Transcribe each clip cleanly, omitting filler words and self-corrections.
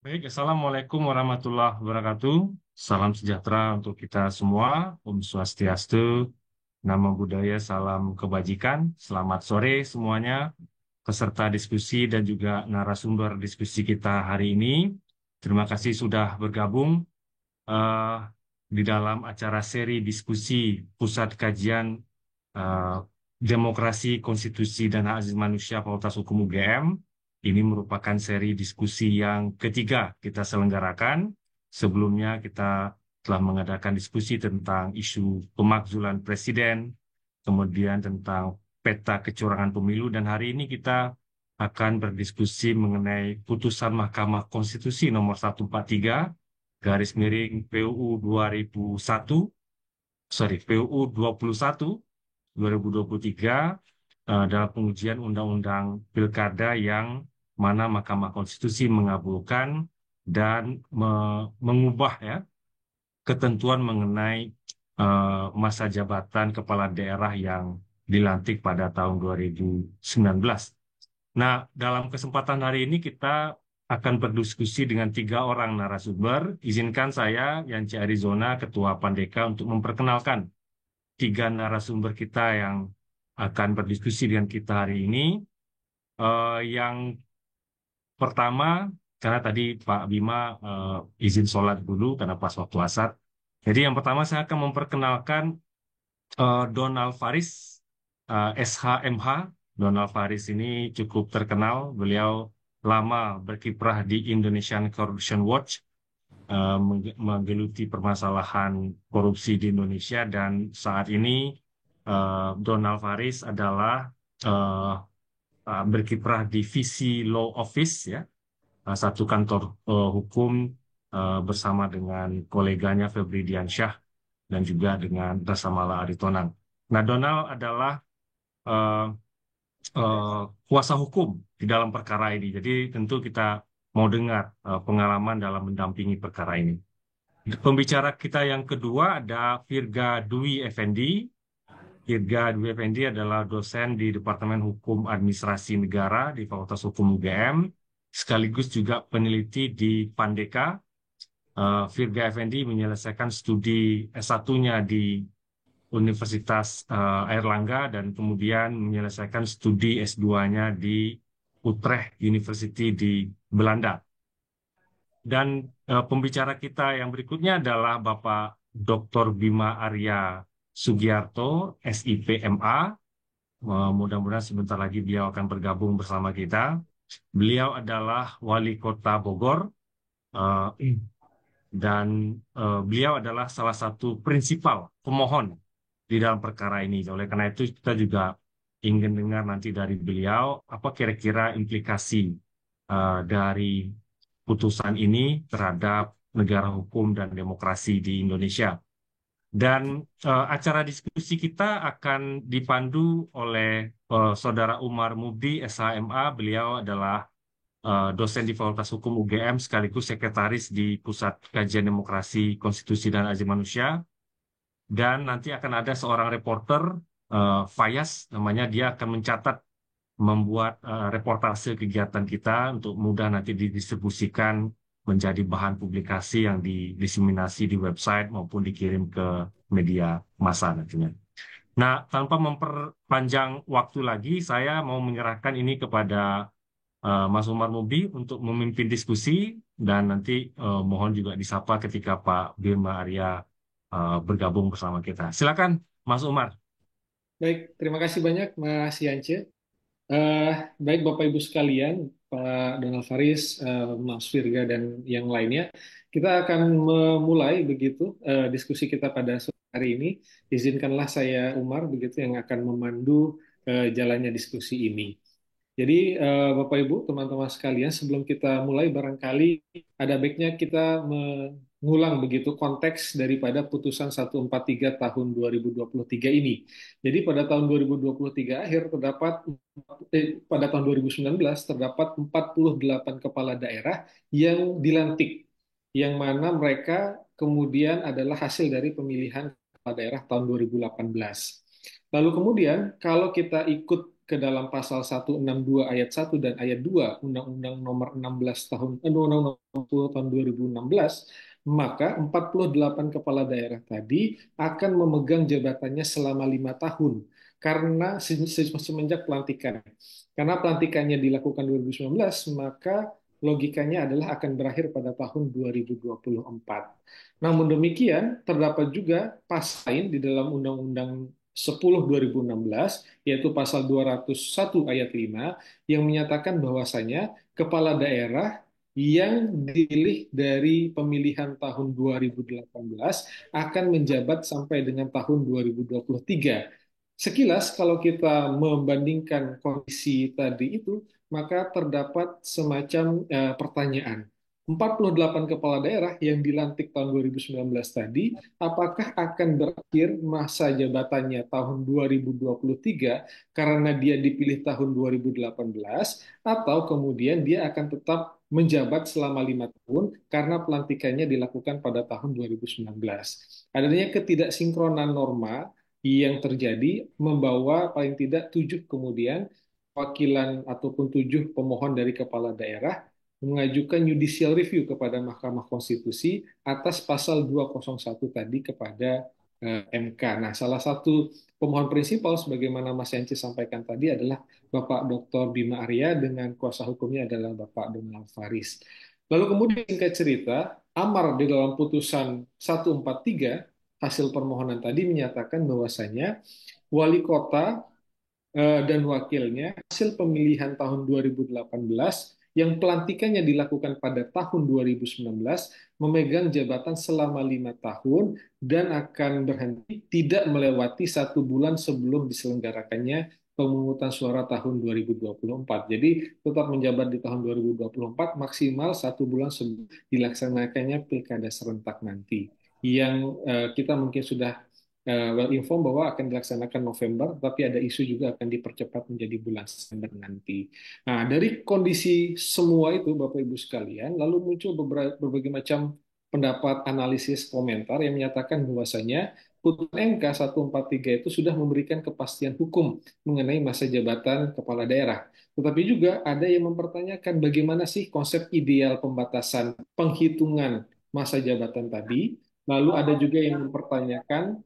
Baik, Assalamualaikum warahmatullahi wabarakatuh. Salam sejahtera untuk kita semua. Om Swastiastu, Namo Buddhaya, salam kebajikan. Selamat sore semuanya, peserta diskusi dan juga narasumber diskusi kita hari ini. Terima kasih sudah bergabung eh, di dalam acara seri diskusi Pusat Kajian eh, Demokrasi, Konstitusi, dan Hak Asasi Manusia Fakultas Hukum UGM. Ini merupakan seri diskusi yang ketiga kita selenggarakan. Sebelumnya kita telah mengadakan diskusi tentang isu pemakzulan presiden, kemudian tentang peta kecurangan pemilu, dan hari ini kita akan berdiskusi mengenai putusan Mahkamah Konstitusi nomor 143 garis miring PUU 2001, PUU 21 2023 dalam pengujian Undang-Undang Pilkada yang mana Mahkamah Konstitusi mengabulkan dan mengubah ya ketentuan mengenai masa jabatan kepala daerah yang dilantik pada tahun 2019. Nah, dalam kesempatan hari ini kita akan berdiskusi dengan tiga orang narasumber. Izinkan saya, Yanci Arizona, Ketua Pandeka, untuk memperkenalkan tiga narasumber kita yang akan berdiskusi dengan kita hari ini. Yang pertama, karena tadi Pak Bima izin sholat dulu karena pas waktu asar. Jadi yang pertama saya akan memperkenalkan Donald Faris, SHMH. Donald Faris ini cukup terkenal. Beliau lama berkiprah di Indonesian Corruption Watch, menggeluti permasalahan korupsi di Indonesia, dan saat ini Donald Faris adalah eh, berkiprah di Visi Law Office, ya, satu kantor hukum bersama dengan koleganya Febri Diansyah dan juga dengan Rasa Mala Aritonang. Nah, Donald adalah eh, kuasa hukum di dalam perkara ini. Jadi tentu kita mau dengar pengalaman dalam mendampingi perkara ini. Pembicara kita yang kedua ada Virga Dwi Effendi. Virga Dwi Effendi adalah dosen di Departemen Hukum Administrasi Negara di Fakultas Hukum UGM, sekaligus juga peneliti di Pandeka. Virga Effendi menyelesaikan studi S1-nya di Universitas Airlangga dan kemudian menyelesaikan studi S2-nya di Utrecht University di Belanda. Dan pembicara kita yang berikutnya adalah Bapak Dr. Bima Arya Sugiarto, SIPMA. Mudah-mudahan sebentar lagi beliau akan bergabung bersama kita. Beliau adalah Wali Kota Bogor, eh, dan beliau adalah salah satu prinsipal pemohon di dalam perkara ini. Oleh karena itu kita juga ingin dengar nanti dari beliau apa kira-kira implikasi dari putusan ini terhadap negara hukum dan demokrasi di Indonesia. Dan acara diskusi kita akan dipandu oleh Saudara Umar Mubdi, SHMA. Beliau adalah dosen di Fakultas Hukum UGM sekaligus sekretaris di Pusat Kajian Demokrasi, Konstitusi dan Asasi Manusia. Dan nanti akan ada seorang reporter, Fayas namanya, dia akan mencatat, membuat reportase kegiatan kita untuk mudah nanti didistribusikan menjadi bahan publikasi yang didiseminasi di website maupun dikirim ke media massa nantinya. Nah, tanpa memperpanjang waktu lagi, saya mau menyerahkan ini kepada Mas Umar Mubi untuk memimpin diskusi dan nanti mohon juga disapa ketika Pak Bima Arya bergabung bersama kita. Silakan, Mas Umar. Baik, terima kasih banyak Mas Yance. Eh, Baik Bapak Ibu sekalian, Pak Donald Faris, Mas Virga dan yang lainnya, kita akan memulai begitu diskusi kita pada sore hari ini. Izinkanlah saya Umar begitu yang akan memandu jalannya diskusi ini. Jadi Bapak Ibu, teman-teman sekalian, sebelum kita mulai barangkali ada baiknya kita mengulang begitu konteks daripada putusan 143 tahun 2023 ini. Jadi pada tahun 2023 akhir pada tahun 2019 terdapat 48 kepala daerah yang dilantik, yang mana mereka kemudian adalah hasil dari pemilihan kepala daerah tahun 2018. Lalu kemudian kalau kita ikut ke dalam pasal 162 ayat 1 dan ayat 2 Undang-Undang Nomor 16 Undang-Undang 10 tahun 2016, maka 48 kepala daerah tadi akan memegang jabatannya selama 5 tahun karena semenjak pelantikan. Karena pelantikannya dilakukan 2019, maka logikanya adalah akan berakhir pada tahun 2024. Namun demikian, terdapat juga pasal lain di dalam Undang-Undang 10 2016, yaitu pasal 201 ayat 5, yang menyatakan bahwasanya kepala daerah yang dipilih dari pemilihan tahun 2018 akan menjabat sampai dengan tahun 2023. Sekilas kalau kita membandingkan kondisi tadi itu, maka terdapat semacam pertanyaan. 48 kepala daerah yang dilantik tahun 2019 tadi, apakah akan berakhir masa jabatannya tahun 2023 karena dia dipilih tahun 2018, atau kemudian dia akan tetap menjabat selama 5 tahun karena pelantikannya dilakukan pada tahun 2019. Adanya ketidaksinkronan norma yang terjadi membawa paling tidak 7 kemudian wakilan ataupun 7 pemohon dari kepala daerah mengajukan judicial review kepada Mahkamah Konstitusi atas pasal 201 tadi kepada MK. Nah, salah satu pemohon prinsipal sebagaimana Mas Yanci sampaikan tadi adalah Bapak Dr. Bima Arya dengan kuasa hukumnya adalah Bapak Donald Faris. Lalu kemudian singkat cerita, amar di dalam putusan 143 hasil permohonan tadi menyatakan bahwasanya wali kota dan wakilnya hasil pemilihan tahun 2018 yang pelantikannya dilakukan pada tahun 2019 memegang jabatan selama 5 tahun dan akan berhenti tidak melewati 1 bulan sebelum diselenggarakannya pemungutan suara tahun 2024. Jadi tetap menjabat di tahun 2024 maksimal 1 bulan sebelum dilaksanakannya pilkada serentak nanti. Yang kita mungkin sudah well informed bahwa akan dilaksanakan November, tapi ada isu juga akan dipercepat menjadi bulan Desember nanti. Nah, dari kondisi semua itu, Bapak Ibu sekalian, lalu muncul berbagai macam pendapat, analisis, komentar yang menyatakan bahwasanya putusan MK 143 itu sudah memberikan kepastian hukum mengenai masa jabatan kepala daerah. Tetapi juga ada yang mempertanyakan bagaimana sih konsep ideal pembatasan penghitungan masa jabatan tadi. Lalu ada juga yang mempertanyakan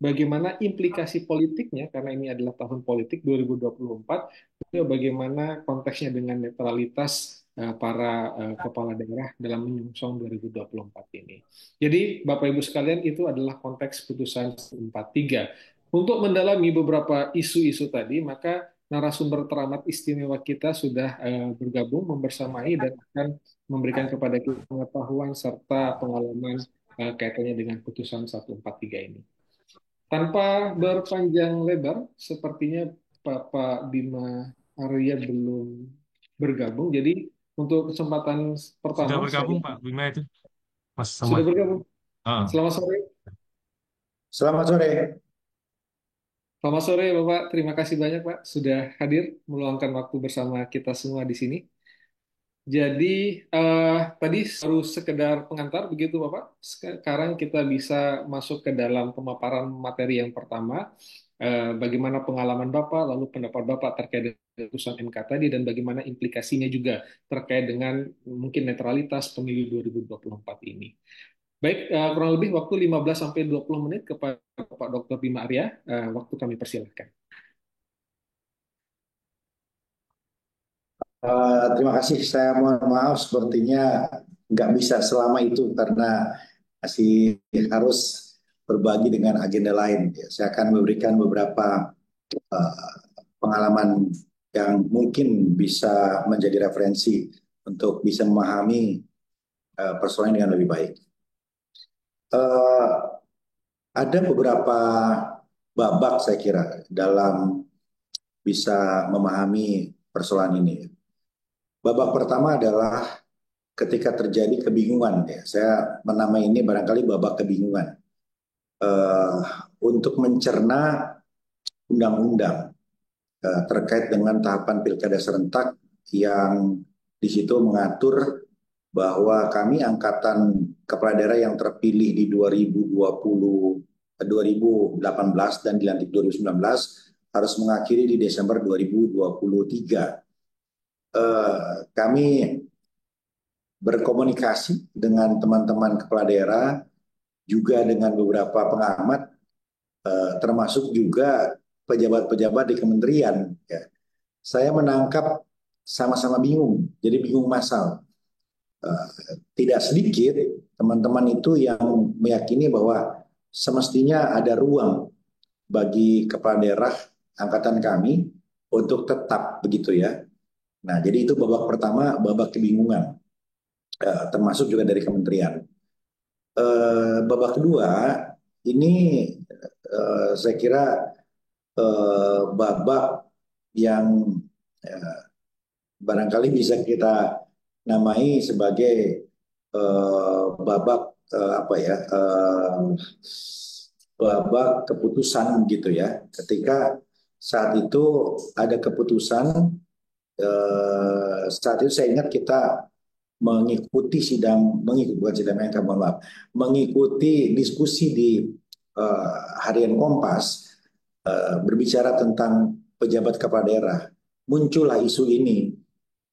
bagaimana implikasi politiknya, karena ini adalah tahun politik 2024, juga bagaimana konteksnya dengan netralitas para kepala daerah dalam menyongsong 2024 ini. Jadi, Bapak Ibu sekalian, itu adalah konteks putusan 43. Untuk mendalami beberapa isu-isu tadi, maka narasumber teramat istimewa kita sudah bergabung, membersamai, dan akan memberikan kepada kita pengetahuan serta pengalaman kaitannya dengan putusan 143 ini. Tanpa berpanjang lebar, sepertinya Bapak Bima Arya belum bergabung. Jadi untuk kesempatan Sudah pertama. bergabung Pak Bima itu, Mas Sudah Samuel. bergabung. Ah, Selamat sore. Selamat sore. Selamat sore, Bapak. Terima kasih banyak, Pak, sudah hadir meluangkan waktu bersama kita semua di sini. Jadi, tadi baru sekedar pengantar, begitu, Bapak. Sekarang kita bisa masuk ke dalam pemaparan materi yang pertama. Bagaimana pengalaman Bapak, lalu pendapat Bapak terkait dengan putusan MK tadi, dan bagaimana implikasinya juga terkait dengan mungkin netralitas pemilu 2024 ini. Baik, kurang lebih waktu 15 sampai 20 menit kepada Pak Dr. Bima Arya. Waktu kami persilahkan. Terima kasih. Saya mohon maaf, sepertinya nggak bisa selama itu karena masih harus berbagi dengan agenda lain. Ya, saya akan memberikan beberapa uh, pengalaman yang mungkin bisa menjadi referensi untuk bisa memahami persoalan dengan lebih baik. Uh, ada beberapa babak saya kira dalam bisa memahami persoalan ini. Babak pertama adalah ketika terjadi kebingungan, ya, saya menamai ini barangkali babak kebingungan uh, untuk mencerna undang-undang terkait dengan tahapan pilkada serentak yang di situ mengatur bahwa kami angkatan kepala daerah yang terpilih di 2020, 2018 dan dilantik 2019 harus mengakhiri di Desember 2023. Kami berkomunikasi dengan teman-teman kepala daerah, juga dengan beberapa pengamat, termasuk juga pejabat-pejabat di kementerian. Ya. Saya menangkap sama-sama bingung, jadi bingung massal. Tidak sedikit teman-teman itu yang meyakini bahwa semestinya ada ruang bagi kepala daerah angkatan kami untuk tetap begitu ya. Nah, jadi itu babak pertama, babak kebingungan, termasuk juga dari kementerian. Babak kedua ini saya kira babak yang eh, barangkali bisa kita namai sebagai babak apa ya, babak keputusan gitu ya. Ketika saat itu ada keputusan, saat itu saya ingat kita mengikuti sidang, mengikuti bukan sidang MK, mohon maaf, mengikuti diskusi di harian Kompas, berbicara tentang pejabat kepala daerah. Muncullah isu ini.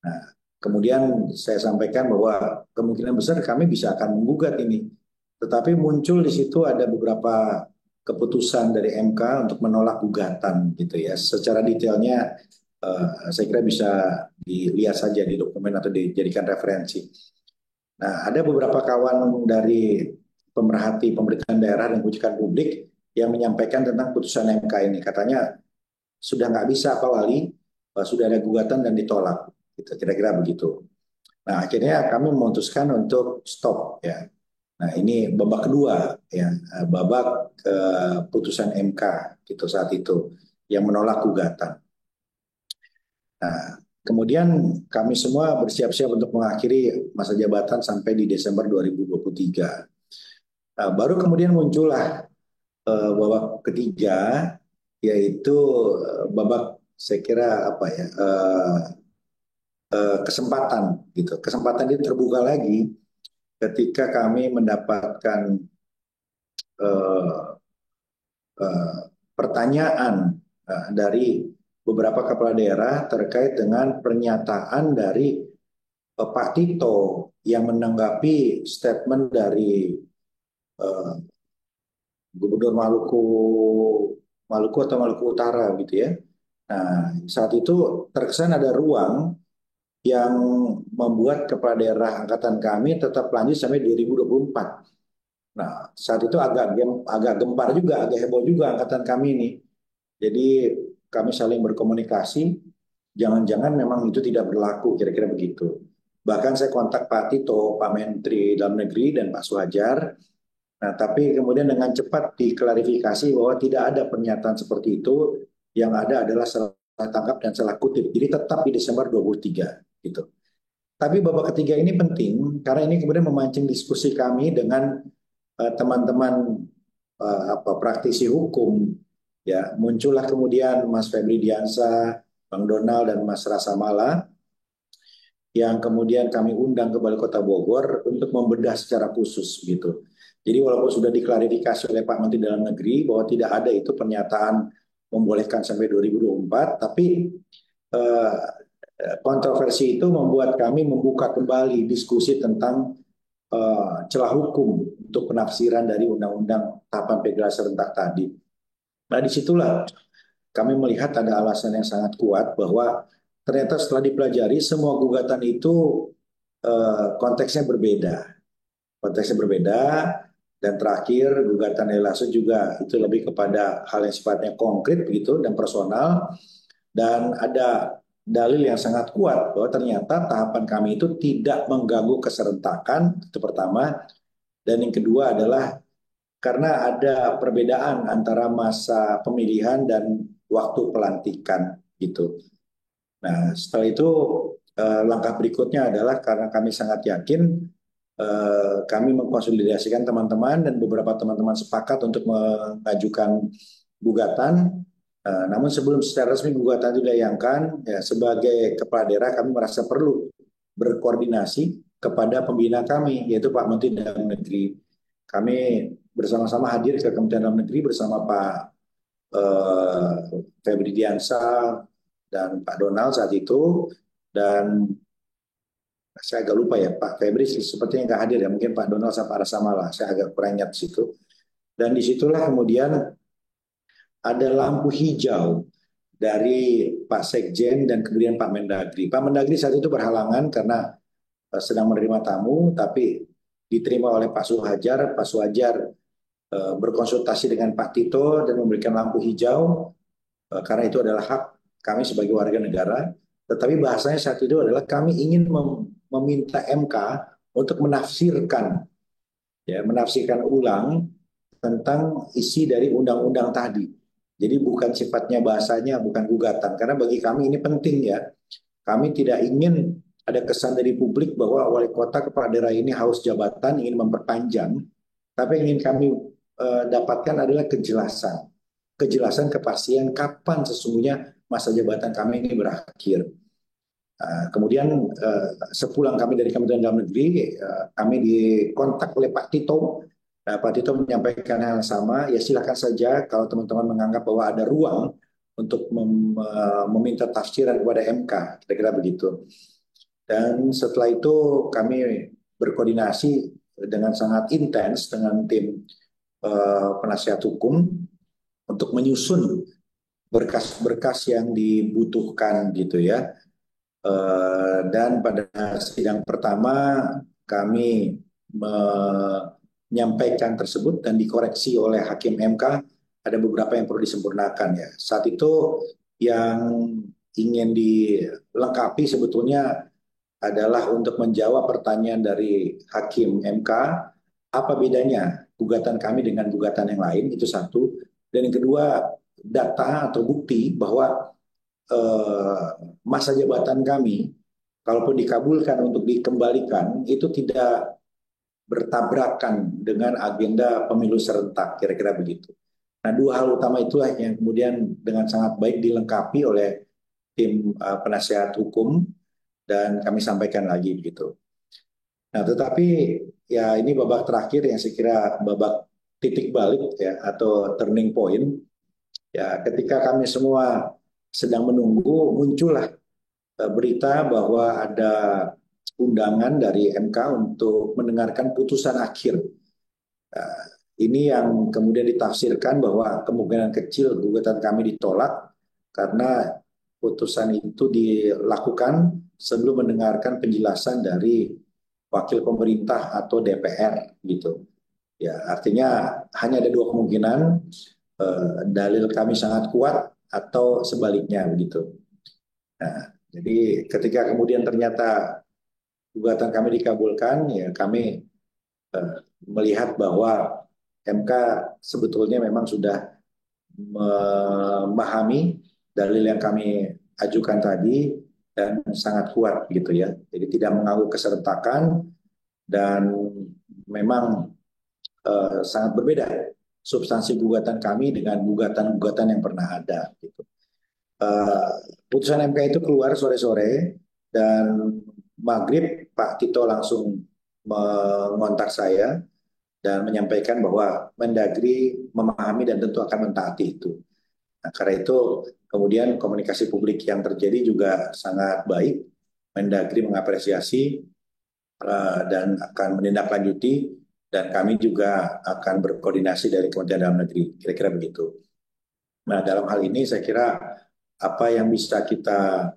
Nah, kemudian saya sampaikan bahwa kemungkinan besar kami bisa akan menggugat ini. Tetapi muncul di situ ada beberapa keputusan dari MK untuk menolak gugatan gitu ya. Secara detailnya saya kira bisa dilihat saja di dokumen atau dijadikan referensi. Nah, ada beberapa kawan dari pemerhati pemerintahan daerah dan kebijakan publik yang menyampaikan tentang putusan MK ini. Katanya sudah nggak bisa Pak Wali, sudah ada gugatan dan ditolak. Gitu, kira-kira begitu. Nah, akhirnya kami memutuskan untuk stop ya. Nah, ini babak kedua ya, babak putusan MK gitu saat itu yang menolak gugatan. Nah, kemudian kami semua bersiap-siap untuk mengakhiri masa jabatan sampai di Desember 2023. Nah, baru kemudian muncullah babak ketiga, yaitu babak saya kira apa ya, kesempatan gitu. Kesempatan itu terbuka lagi ketika kami mendapatkan uh, uh, pertanyaan dari beberapa kepala daerah terkait dengan pernyataan dari Pak Tito yang menanggapi statement dari uh, Gubernur Maluku atau Maluku Utara gitu ya. Nah, saat itu terkesan ada ruang yang membuat kepala daerah angkatan kami tetap lanjut sampai 2024. Nah, saat itu agak gempar juga, agak heboh juga angkatan kami ini. Jadi kami saling berkomunikasi, jangan-jangan memang itu tidak berlaku, kira-kira begitu. Bahkan saya kontak Pak Tito, Pak Menteri Dalam Negeri, dan Pak Suhajar. Nah, tapi kemudian dengan cepat diklarifikasi bahwa tidak ada pernyataan seperti itu, yang ada adalah salah tangkap dan salah kutip. Jadi tetap di Desember 23 gitu. Tapi babak ketiga ini penting karena ini kemudian memancing diskusi kami dengan teman-teman praktisi hukum. Ya, muncullah kemudian Mas Febri Diansa, Bang Donald dan Mas Rasa Mala yang kemudian kami undang ke Balai Kota Bogor untuk membedah secara khusus gitu. Jadi walaupun sudah diklarifikasi oleh Pak Menteri Dalam Negeri bahwa tidak ada itu pernyataan membolehkan sampai 2024, tapi eh, kontroversi itu membuat kami membuka kembali diskusi tentang celah hukum untuk penafsiran dari Undang-Undang Tahapan Pilkada Serentak tadi. Nah, disitulah kami melihat ada alasan yang sangat kuat bahwa ternyata setelah dipelajari semua gugatan itu konteksnya berbeda. Konteksnya berbeda dan terakhir gugatan dari Lasso juga itu lebih kepada hal yang sifatnya konkret begitu dan personal dan ada dalil yang sangat kuat bahwa ternyata tahapan kami itu tidak mengganggu keserentakan itu pertama dan yang kedua adalah karena ada perbedaan antara masa pemilihan dan waktu pelantikan gitu. Nah, setelah itu langkah berikutnya adalah karena kami sangat yakin kami mengkonsolidasikan teman-teman dan beberapa teman-teman sepakat untuk mengajukan gugatan. Namun sebelum secara resmi gugatan itu dilayangkan, ya, sebagai kepala daerah kami merasa perlu berkoordinasi kepada pembina kami, yaitu Pak Menteri Dalam Negeri. Kami bersama-sama hadir ke Kementerian Dalam Negeri bersama Pak eh, Febri Diansa dan Pak Donald saat itu, dan saya agak lupa ya Pak Febri sepertinya nggak hadir ya, mungkin Pak Donald sama Pak Rasamala, saya agak kurang ingat di situ. Dan disitulah kemudian ada lampu hijau dari Pak Sekjen dan kemudian Pak Mendagri. Pak Mendagri saat itu berhalangan karena sedang menerima tamu, tapi diterima oleh Pak Suhajar. Pak Suhajar berkonsultasi dengan Pak Tito dan memberikan lampu hijau karena itu adalah hak kami sebagai warga negara. Tetapi bahasanya saat itu adalah kami ingin meminta MK untuk menafsirkan, ya, menafsirkan ulang tentang isi dari undang-undang tadi. Jadi bukan sifatnya bahasanya, bukan gugatan. Karena bagi kami ini penting ya. Kami tidak ingin ada kesan dari publik bahwa wali kota kepala daerah ini haus jabatan, ingin memperpanjang. Tapi yang ingin kami dapatkan adalah kejelasan. Kejelasan kepastian kapan sesungguhnya masa jabatan kami ini berakhir. Kemudian sepulang kami dari Kementerian Dalam Negeri, kami dikontak oleh Pak Tito. Nah, Pak Tito menyampaikan hal yang sama, ya silakan saja kalau teman-teman menganggap bahwa ada ruang untuk meminta tafsiran kepada MK, kira-kira begitu. Dan setelah itu kami berkoordinasi dengan sangat intens dengan tim penasihat hukum untuk menyusun berkas-berkas yang dibutuhkan gitu ya. Dan pada sidang pertama kami menyampaikan tersebut dan dikoreksi oleh Hakim MK ada beberapa yang perlu disempurnakan ya. Saat itu yang ingin dilengkapi sebetulnya adalah untuk menjawab pertanyaan dari Hakim MK, apa bedanya gugatan kami dengan gugatan yang lain, itu satu. Dan yang kedua, data atau bukti bahwa eh, masa jabatan kami, kalaupun dikabulkan untuk dikembalikan, itu tidak bertabrakan dengan agenda pemilu serentak, kira-kira begitu. Nah, dua hal utama itulah yang kemudian dengan sangat baik dilengkapi oleh tim penasihat hukum dan kami sampaikan lagi begitu. Nah, tetapi ya ini babak terakhir yang saya kira babak titik balik ya atau turning point. Ya, ketika kami semua sedang menunggu, muncullah berita bahwa ada undangan dari MK untuk mendengarkan putusan akhir. Nah, ini yang kemudian ditafsirkan bahwa kemungkinan kecil gugatan kami ditolak karena putusan itu dilakukan sebelum mendengarkan penjelasan dari wakil pemerintah atau DPR gitu. Ya, artinya hanya ada dua kemungkinan, dalil kami sangat kuat atau sebaliknya begitu. Nah, jadi ketika kemudian ternyata gugatan kami dikabulkan, ya kami melihat bahwa MK sebetulnya memang sudah memahami dalil yang kami ajukan tadi dan sangat kuat gitu ya. Jadi tidak mengganggu keserentakan dan memang sangat berbeda substansi gugatan kami dengan gugatan-gugatan yang pernah ada gitu. Eh, Putusan MK itu keluar sore-sore dan maghrib Pak Tito langsung mengontak saya dan menyampaikan bahwa Mendagri memahami dan tentu akan mentaati itu. Nah, karena itu kemudian komunikasi publik yang terjadi juga sangat baik. Mendagri mengapresiasi dan akan menindaklanjuti dan kami juga akan berkoordinasi dari Kementerian Dalam Negeri. Kira-kira begitu. Nah, dalam hal ini saya kira apa yang bisa kita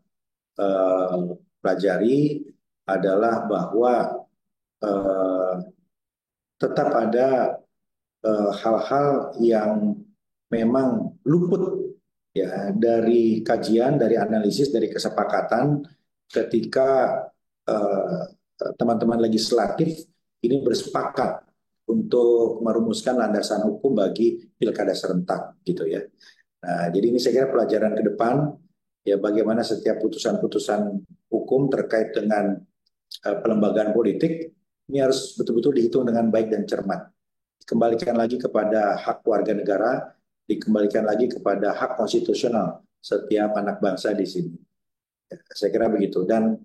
eh, pelajari adalah bahwa eh, tetap ada hal-hal yang memang luput ya dari kajian, dari analisis, dari kesepakatan ketika eh, teman-teman legislatif ini bersepakat untuk merumuskan landasan hukum bagi pilkada serentak gitu ya. Nah, jadi ini saya kira pelajaran ke depan ya bagaimana setiap putusan-putusan hukum terkait dengan pelembagaan politik ini harus betul-betul dihitung dengan baik dan cermat. Dikembalikan lagi kepada hak warga negara, dikembalikan lagi kepada hak konstitusional setiap anak bangsa di sini. Saya kira begitu. Dan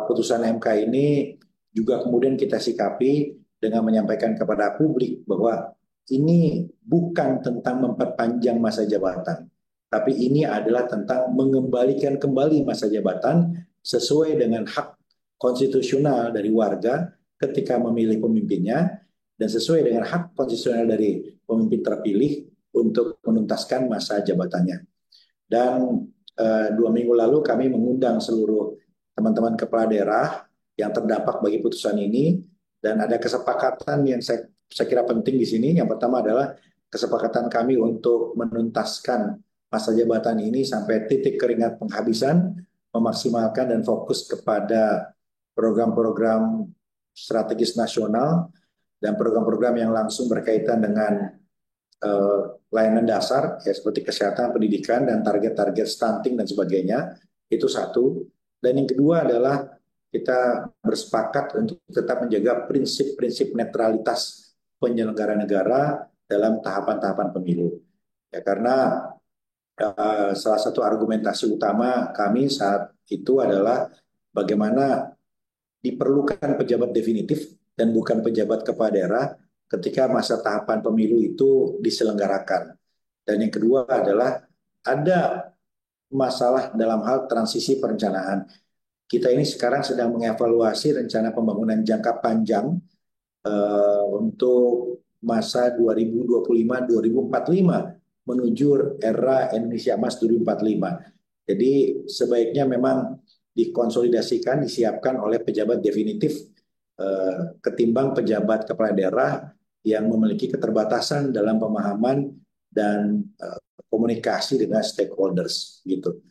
putusan MK ini juga kemudian kita sikapi dengan menyampaikan kepada publik bahwa ini bukan tentang memperpanjang masa jabatan, tapi ini adalah tentang mengembalikan kembali masa jabatan sesuai dengan hak konstitusional dari warga ketika memilih pemimpinnya dan sesuai dengan hak konstitusional dari pemimpin terpilih untuk menuntaskan masa jabatannya. Dan 2 minggu lalu kami mengundang seluruh teman-teman kepala daerah yang terdampak bagi putusan ini dan ada kesepakatan yang saya kira penting di sini. Yang pertama adalah kesepakatan kami untuk menuntaskan masa jabatan ini sampai titik keringat penghabisan, memaksimalkan dan fokus kepada program-program strategis nasional dan program-program yang langsung berkaitan dengan layanan dasar ya seperti kesehatan, pendidikan dan target-target stunting dan sebagainya. Itu satu. Dan yang kedua adalah kita bersepakat untuk tetap menjaga prinsip-prinsip netralitas penyelenggara negara dalam tahapan-tahapan pemilu. Ya karena salah satu argumentasi utama kami saat itu adalah bagaimana diperlukan pejabat definitif dan bukan pejabat kepala daerah ketika masa tahapan pemilu itu diselenggarakan. Dan yang kedua adalah ada masalah dalam hal transisi perencanaan. Kita ini sekarang sedang mengevaluasi rencana pembangunan jangka panjang untuk masa 2025-2045 menuju era Indonesia Emas 2045. Jadi sebaiknya memang dikonsolidasikan, disiapkan oleh pejabat definitif ketimbang pejabat kepala daerah yang memiliki keterbatasan dalam pemahaman dan komunikasi dengan stakeholders gitu.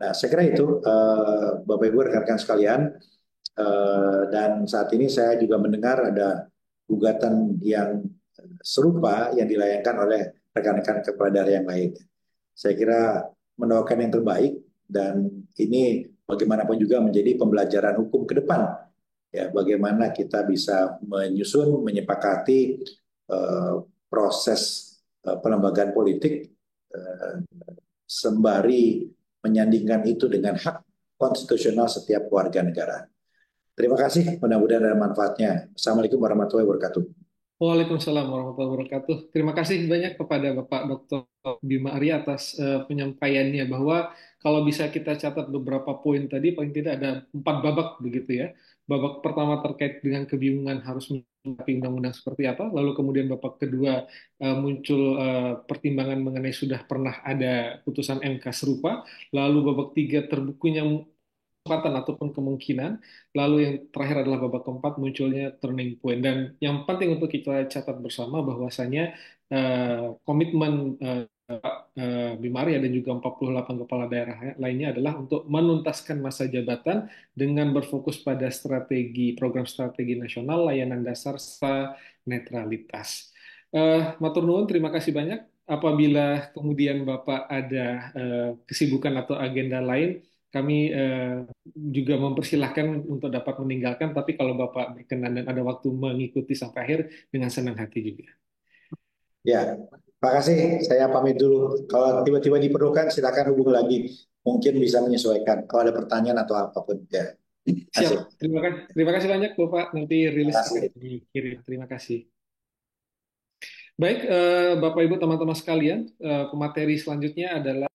Nah, saya kira itu Bapak Ibu rekan-rekan sekalian dan saat ini saya juga mendengar ada gugatan yang serupa yang dilayangkan oleh rekan-rekan kepala daerah yang lain. Saya kira mendoakan yang terbaik dan ini bagaimanapun juga menjadi pembelajaran hukum ke depan. Ya, bagaimana kita bisa menyusun, menyepakati proses pelembagaan politik sembari menyandingkan itu dengan hak konstitusional setiap warga negara. Terima kasih, mudah-mudahan ada manfaatnya. Assalamualaikum warahmatullahi wabarakatuh. Waalaikumsalam warahmatullahi wabarakatuh. Terima kasih banyak kepada Bapak Dr. Bima Arya atas penyampaiannya bahwa kalau bisa kita catat beberapa poin tadi, paling tidak ada 4 babak begitu ya. Babak pertama terkait dengan kebingungan harus menyikapi undang-undang seperti apa, lalu kemudian babak kedua muncul pertimbangan mengenai sudah pernah ada putusan MK serupa, lalu babak tiga terbukunya kesempatan ataupun kemungkinan. Lalu yang terakhir adalah babak keempat munculnya turning point. Dan yang penting untuk kita catat bersama bahwasanya komitmen Bima Arya dan juga 48 kepala daerah lainnya adalah untuk menuntaskan masa jabatan dengan berfokus pada strategi program strategi nasional, layanan dasar, serta netralitas. Matur nuwun, terima kasih banyak. Apabila kemudian Bapak ada kesibukan atau agenda lain, kami juga mempersilahkan untuk dapat meninggalkan, tapi kalau Bapak berkenan dan ada waktu mengikuti sampai akhir, dengan senang hati juga. Ya, Pak kasih. Saya pamit dulu. Kalau tiba-tiba diperlukan, silakan hubungi lagi. Mungkin bisa menyesuaikan. Kalau ada pertanyaan atau apapun. Ya, Siap, kasih. terima kasih banyak Bapak. Nanti Terima rilis akan kasih. dikirim. Terima kasih. Baik, Bapak Ibu teman-teman sekalian, pemateri selanjutnya adalah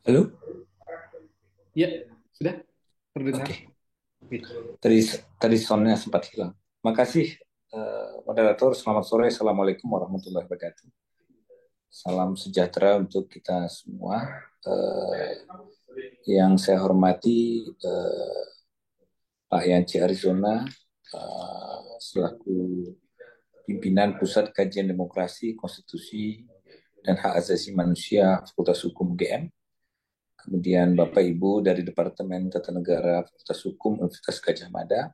Halo? ya sudah terdengar. Oke. Tadi soundnya sempat hilang. Makasih, moderator. Selamat sore. Assalamualaikum warahmatullahi wabarakatuh. Salam sejahtera untuk kita semua. Yang saya hormati Pak Yanci Arizona, selaku pimpinan Pusat Kajian Demokrasi, Konstitusi, dan Hak Asasi Manusia Fakultas Hukum UGM. Kemudian Bapak Ibu dari Departemen Tata Negara Fakultas Hukum Universitas Gadjah Mada.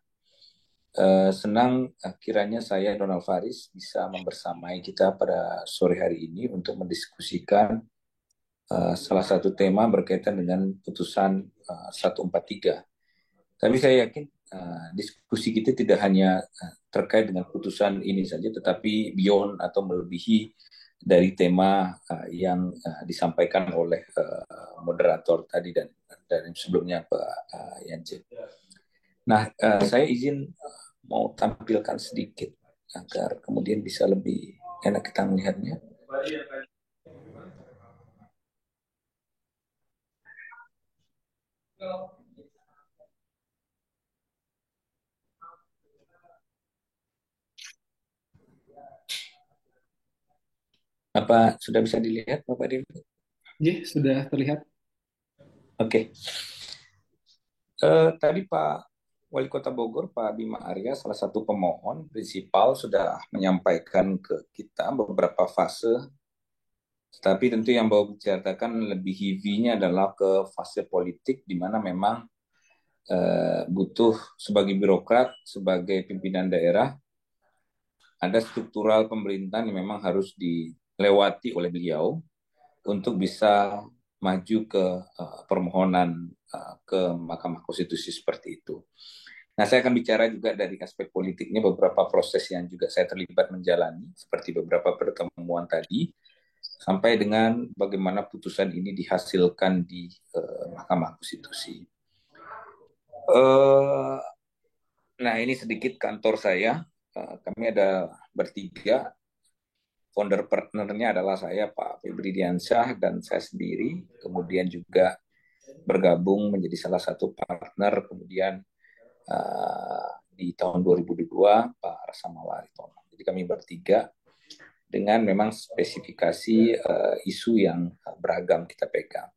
Senang kiranya saya Donald Faris bisa membersamai kita pada sore hari ini untuk mendiskusikan salah satu tema berkaitan dengan putusan 143. Tapi saya yakin diskusi kita tidak hanya terkait dengan putusan ini saja, tetapi beyond atau melebihi dari tema yang disampaikan oleh moderator tadi dan sebelumnya Pak Yance. Nah, saya izin mau tampilkan sedikit agar kemudian bisa lebih enak kita melihatnya. Apa sudah bisa dilihat, Bapak Dewi? Ya, sudah terlihat. Oke. Tadi Pak Wali Kota Bogor, Pak Bima Arya, salah satu pemohon prinsipal sudah menyampaikan ke kita beberapa fase, tetapi tentu yang mau bicarakan lebih heavy-nya adalah ke fase politik, di mana memang butuh sebagai birokrat, sebagai pimpinan daerah, ada struktural pemerintahan yang memang harus dilewati oleh beliau untuk bisa maju ke permohonan ke Mahkamah Konstitusi seperti itu. Nah, saya akan bicara juga dari aspek politiknya beberapa proses yang juga saya terlibat menjalani, seperti beberapa pertemuan tadi, sampai dengan bagaimana putusan ini dihasilkan di Mahkamah Konstitusi. Nah, ini sedikit kantor saya. Kami ada bertiga. Founder partnernya adalah saya, Pak Febri Diansyah, dan saya sendiri. Kemudian juga bergabung menjadi salah satu partner. Kemudian di tahun 2002, Pak Rasa Mawaritono. Jadi kami bertiga dengan memang spesifikasi isu yang beragam kita pegang.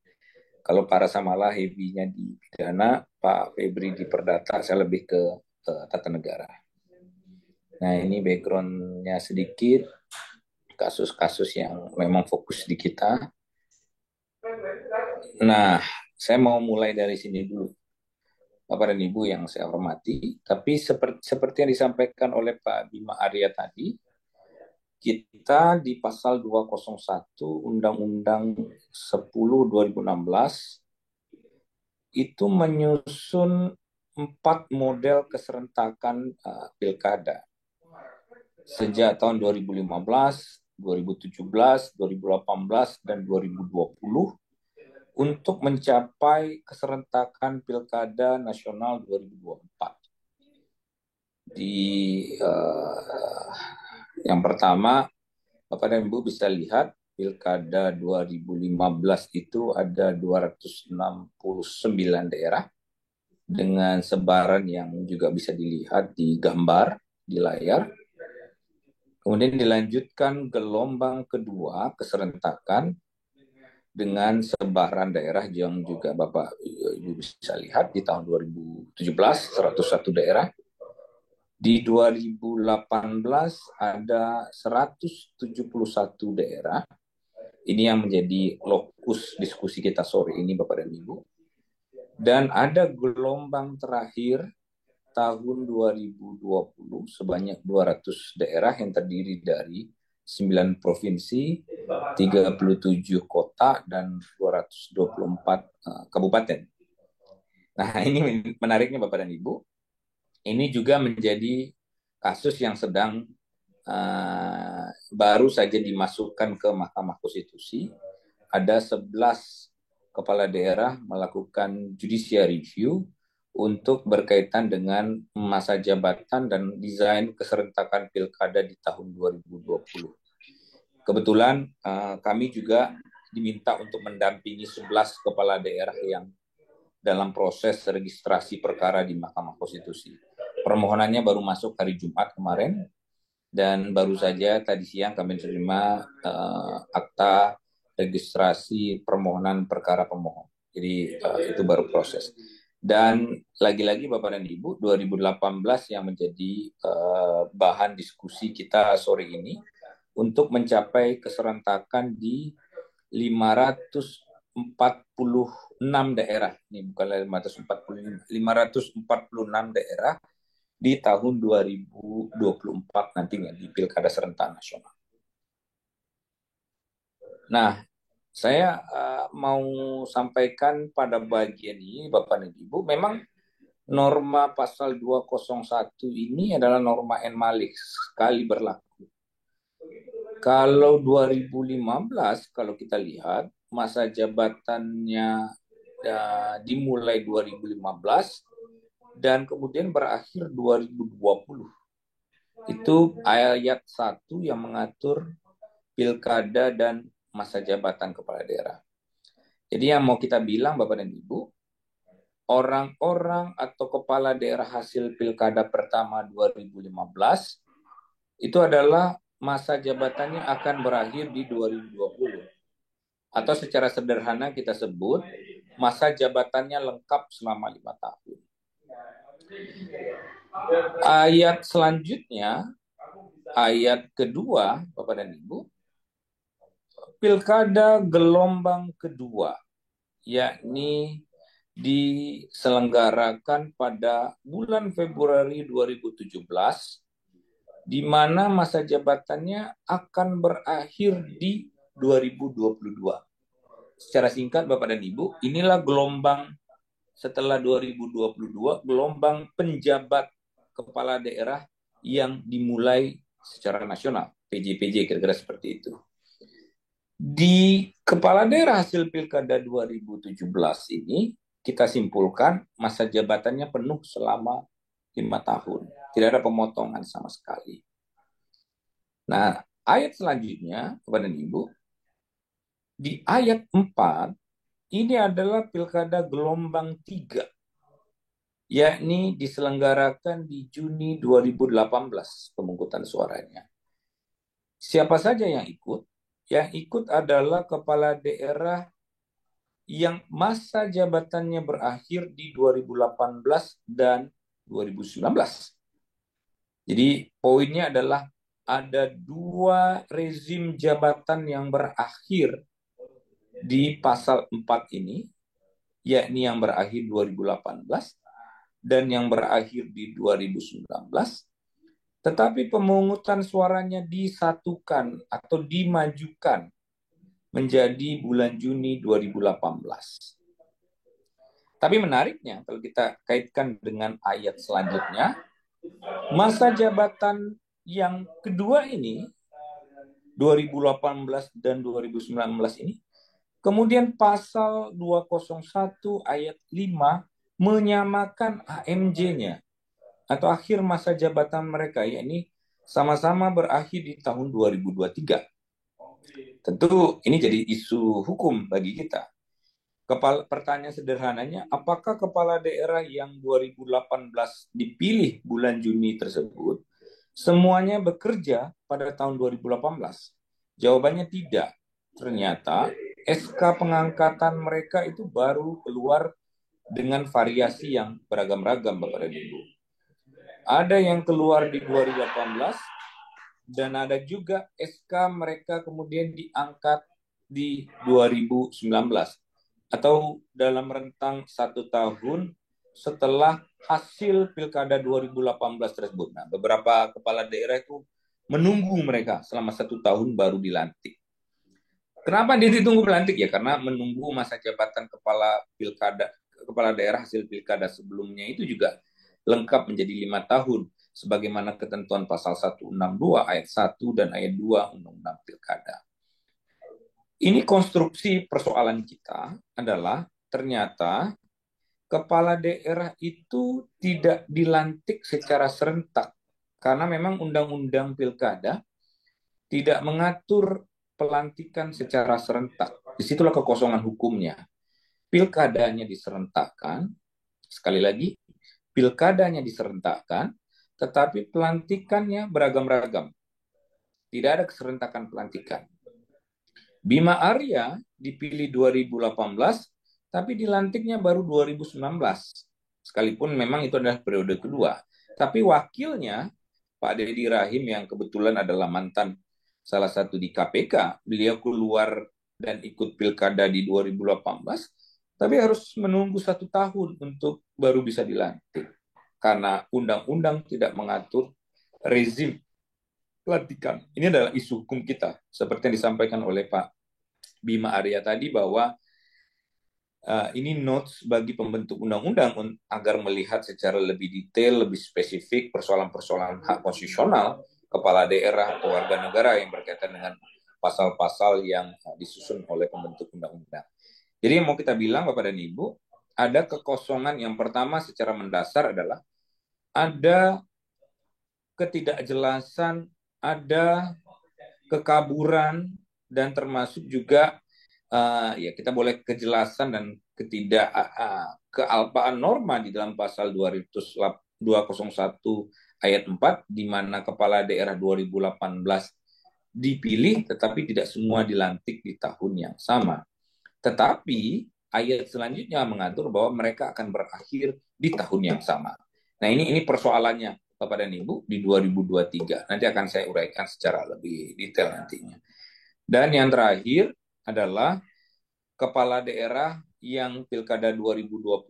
Kalau Pak Rasa Mala heavy-nya di pidana, Pak Febri di perdata, saya lebih ke tata negara. Nah, ini background-nya sedikit, kasus-kasus yang memang fokus di kita. Nah, saya mau mulai dari sini dulu, Bapak dan Ibu yang saya hormati. Tapi seperti yang disampaikan oleh Pak Bima Arya tadi, kita di pasal 201 Undang-Undang 10 2016 itu menyusun 4 model keserentakan pilkada. Sejak tahun 2015, 2017, 2018, dan 2020 untuk mencapai keserentakan pilkada nasional 2024. Yang pertama, Bapak dan Ibu bisa lihat pilkada 2015 itu ada 269 daerah dengan sebaran yang juga bisa dilihat di gambar di layar. Kemudian dilanjutkan gelombang kedua keserentakan dengan sebaran daerah yang juga Bapak Ibu bisa lihat di tahun 2017 101 daerah. Di 2018 ada 171 daerah. Ini yang menjadi lokus diskusi kita sore ini Bapak dan Ibu. Dan ada gelombang terakhir tahun 2020 sebanyak 200 daerah yang terdiri dari 9 provinsi, 37 kota, dan 224 kabupaten. Nah, ini menariknya Bapak dan Ibu. Ini juga menjadi kasus yang sedang baru saja dimasukkan ke Mahkamah Konstitusi. Ada 11 kepala daerah melakukan judicial review untuk berkaitan dengan masa jabatan dan desain keserentakan pilkada di tahun 2020. Kebetulan kami juga diminta untuk mendampingi 11 kepala daerah yang dalam proses registrasi perkara di Mahkamah Konstitusi. Permohonannya baru masuk hari Jumat kemarin, dan baru saja tadi siang kami menerima akta registrasi permohonan perkara pemohon. Jadi itu baru proses. Dan lagi-lagi Bapak dan Ibu, 2018 yang menjadi bahan diskusi kita sore ini untuk mencapai keserentakan di 546 daerah. Ini bukan 546 daerah di tahun 2024 nantinya di Pilkada Serentak Nasional. Nah, saya mau sampaikan pada bagian ini, Bapak dan Ibu, memang norma pasal 201 ini adalah norma en malik sekali berlaku. Kalau 2015, kalau kita lihat, masa jabatannya dimulai 2015 dan kemudian berakhir 2020. Itu ayat 1 yang mengatur pilkada dan masa jabatan kepala daerah. Jadi yang mau kita bilang Bapak dan Ibu, orang-orang atau kepala daerah hasil pilkada pertama 2015 itu adalah masa jabatannya akan berakhir di 2020. Atau secara sederhana kita sebut masa jabatannya lengkap selama 5 tahun. Ayat selanjutnya, ayat kedua, Bapak dan Ibu, pilkada gelombang kedua, yakni diselenggarakan pada bulan Februari 2017, di mana masa jabatannya akan berakhir di 2022. Secara singkat, Bapak dan Ibu, inilah gelombang setelah 2022, gelombang penjabat kepala daerah yang dimulai secara nasional, PJ-PJ kira-kira seperti itu. Di kepala daerah hasil pilkada 2017 ini, kita simpulkan masa jabatannya penuh selama 5 tahun. Tidak ada pemotongan sama sekali. Nah, ayat selanjutnya, Bapak dan Ibu, di ayat 4, ini adalah pilkada gelombang 3, yakni diselenggarakan di Juni 2018 pemungutan suaranya. Siapa saja yang ikut? Yang ikut adalah kepala daerah yang masa jabatannya berakhir di 2018 dan 2019. Jadi poinnya adalah ada 2 rezim jabatan yang berakhir di pasal 4 ini, yakni yang berakhir 2018 dan yang berakhir di 2019. Tetapi pemungutan suaranya disatukan atau dimajukan menjadi bulan Juni 2018. Tapi menariknya, kalau kita kaitkan dengan ayat selanjutnya, masa jabatan yang kedua ini, 2018 dan 2019 ini, kemudian pasal 201 ayat 5 menyamakan AMJ-nya atau akhir masa jabatan mereka, yakni sama-sama berakhir di tahun 2023. Tentu ini jadi isu hukum bagi kita. Pertanyaan sederhananya, apakah kepala daerah yang 2018 dipilih bulan Juni tersebut semuanya bekerja pada tahun 2018? Jawabannya tidak. Ternyata SK pengangkatan mereka itu baru keluar dengan variasi yang beragam-ragam, Bapak dan Ibu. Ada yang keluar di 2018, dan ada juga SK mereka kemudian diangkat di 2019, atau dalam rentang 1 tahun setelah hasil Pilkada 2018 tersebut. Nah, beberapa kepala daerah itu menunggu mereka selama 1 tahun baru dilantik. Kenapa dia ditunggu pelantik? Ya karena menunggu masa jabatan kepala daerah hasil pilkada sebelumnya itu juga lengkap menjadi 5 tahun, sebagaimana ketentuan pasal 162 ayat 1 dan ayat 2 Undang-Undang Pilkada. Ini konstruksi persoalan kita adalah ternyata kepala daerah itu tidak dilantik secara serentak, karena memang Undang-Undang Pilkada tidak mengatur pelantikan secara serentak. Disitulah kekosongan hukumnya. Pilkadanya diserentakkan, sekali lagi, pilkadanya diserentakkan, tetapi pelantikannya beragam-ragam. Tidak ada keserentakan pelantikan. Bima Arya dipilih 2018, tapi dilantiknya baru 2019. Sekalipun memang itu adalah periode kedua. Tapi wakilnya, Pak Deddy Rahim yang kebetulan adalah mantan salah satu di KPK, beliau keluar dan ikut pilkada di 2018, tapi harus menunggu 1 tahun untuk baru bisa dilantik. Karena undang-undang tidak mengatur rezim pelantikan. Ini adalah isu hukum kita, seperti yang disampaikan oleh Pak Bima Arya tadi, bahwa ini notes bagi pembentuk undang-undang agar melihat secara lebih detail, lebih spesifik persoalan-persoalan hak konstitusional kepala daerah atau warga negara yang berkaitan dengan pasal-pasal yang disusun oleh pembentuk undang-undang. Jadi yang mau kita bilang, Bapak dan Ibu, ada kekosongan yang pertama secara mendasar adalah ada ketidakjelasan, ada kekaburan, dan termasuk juga ya kita boleh kejelasan dan kealpaan norma di dalam pasal 201 ayat 4, di mana kepala daerah 2018 dipilih tetapi tidak semua dilantik di tahun yang sama. Tetapi ayat selanjutnya mengatur bahwa mereka akan berakhir di tahun yang sama. Nah, ini persoalannya Bapak dan Ibu di 2023. Nanti akan saya uraikan secara lebih detail nantinya. Dan yang terakhir adalah kepala daerah yang pilkada 2020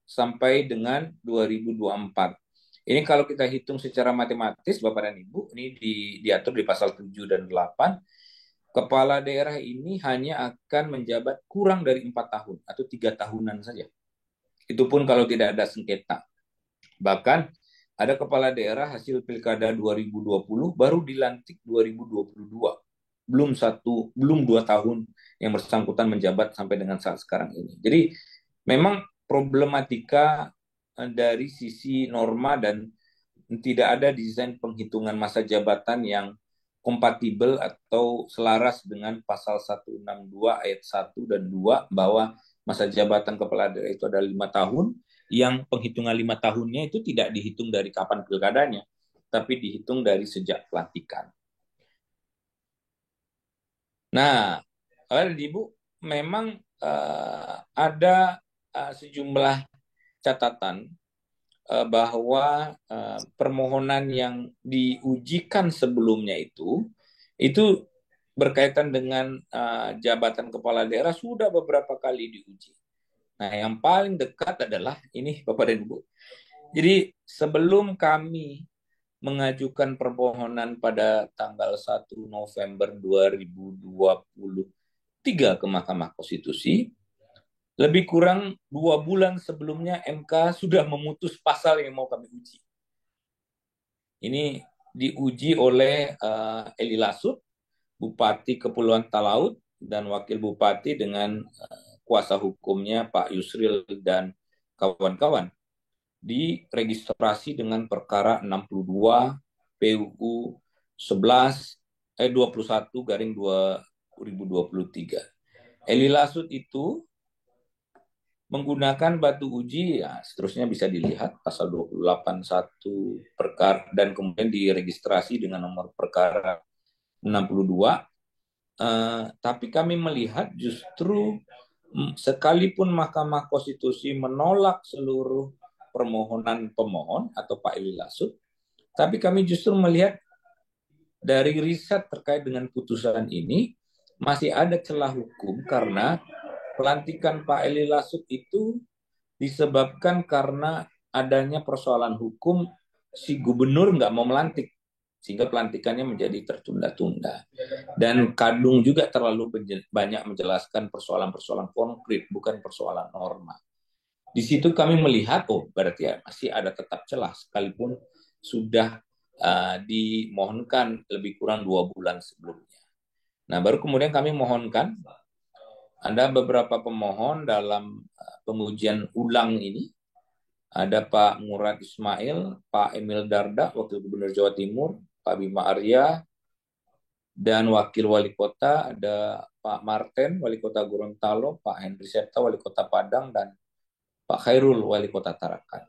sampai dengan 2024. Ini kalau kita hitung secara matematis, Bapak dan Ibu, ini diatur di pasal 7 dan 8, kepala daerah ini hanya akan menjabat kurang dari 4 tahun atau 3 tahunan saja. Itu pun kalau tidak ada sengketa. Bahkan ada kepala daerah hasil pilkada 2020 baru dilantik 2022. Belum 2 tahun yang bersangkutan menjabat sampai dengan saat sekarang ini. Jadi memang problematika dari sisi norma dan tidak ada desain penghitungan masa jabatan yang kompatibel atau selaras dengan pasal 162 ayat 1 dan 2, bahwa masa jabatan kepala daerah itu adalah 5 tahun, yang penghitungan 5 tahunnya itu tidak dihitung dari kapan pilkadanya, tapi dihitung dari sejak pelantikan. Nah, Bapak dan Ibu, memang ada sejumlah catatan bahwa permohonan yang diujikan sebelumnya itu berkaitan dengan jabatan kepala daerah sudah beberapa kali diuji. Nah, yang paling dekat adalah ini, Bapak dan Ibu. Jadi sebelum kami mengajukan permohonan pada tanggal 1 November 2023 ke Mahkamah Konstitusi, lebih kurang 2 bulan sebelumnya MK sudah memutus pasal yang mau kami uji. Ini diuji oleh Eli Lasut, Bupati Kepulauan Talaut, dan Wakil Bupati dengan kuasa hukumnya Pak Yusril dan kawan-kawan. Diregistrasi dengan perkara 62 PUU 21/2023. Eli Lasut itu menggunakan batu uji, ya seterusnya bisa dilihat pasal 28(1) perkara, dan kemudian diregistrasi dengan nomor perkara 62, Tapi kami melihat justru sekalipun Mahkamah Konstitusi menolak seluruh permohonan pemohon atau Pak Eli Lasut, tapi kami justru melihat dari riset terkait dengan putusan ini masih ada celah hukum karena pelantikan Pak Eli Lasut itu disebabkan karena adanya persoalan hukum si gubernur nggak mau melantik sehingga pelantikannya menjadi tertunda-tunda. Dan Kadung juga terlalu banyak menjelaskan persoalan-persoalan konkret, bukan persoalan norma. Di situ kami melihat, oh berarti ya masih ada tetap celah, sekalipun sudah dimohonkan lebih kurang 2 bulan sebelumnya. Nah, baru kemudian kami mohonkan, ada beberapa pemohon dalam pengujian ulang ini, ada Pak Murad Ismail, Pak Emil Dardak, Wakil Gubernur Jawa Timur, Pak Bima Arya, dan Wakil Wali Kota ada Pak Martin, Wali Kota Gorontalo, Pak Henry Septa, Wali Kota Padang, dan Pak Khairul, Wali Kota Tarakan.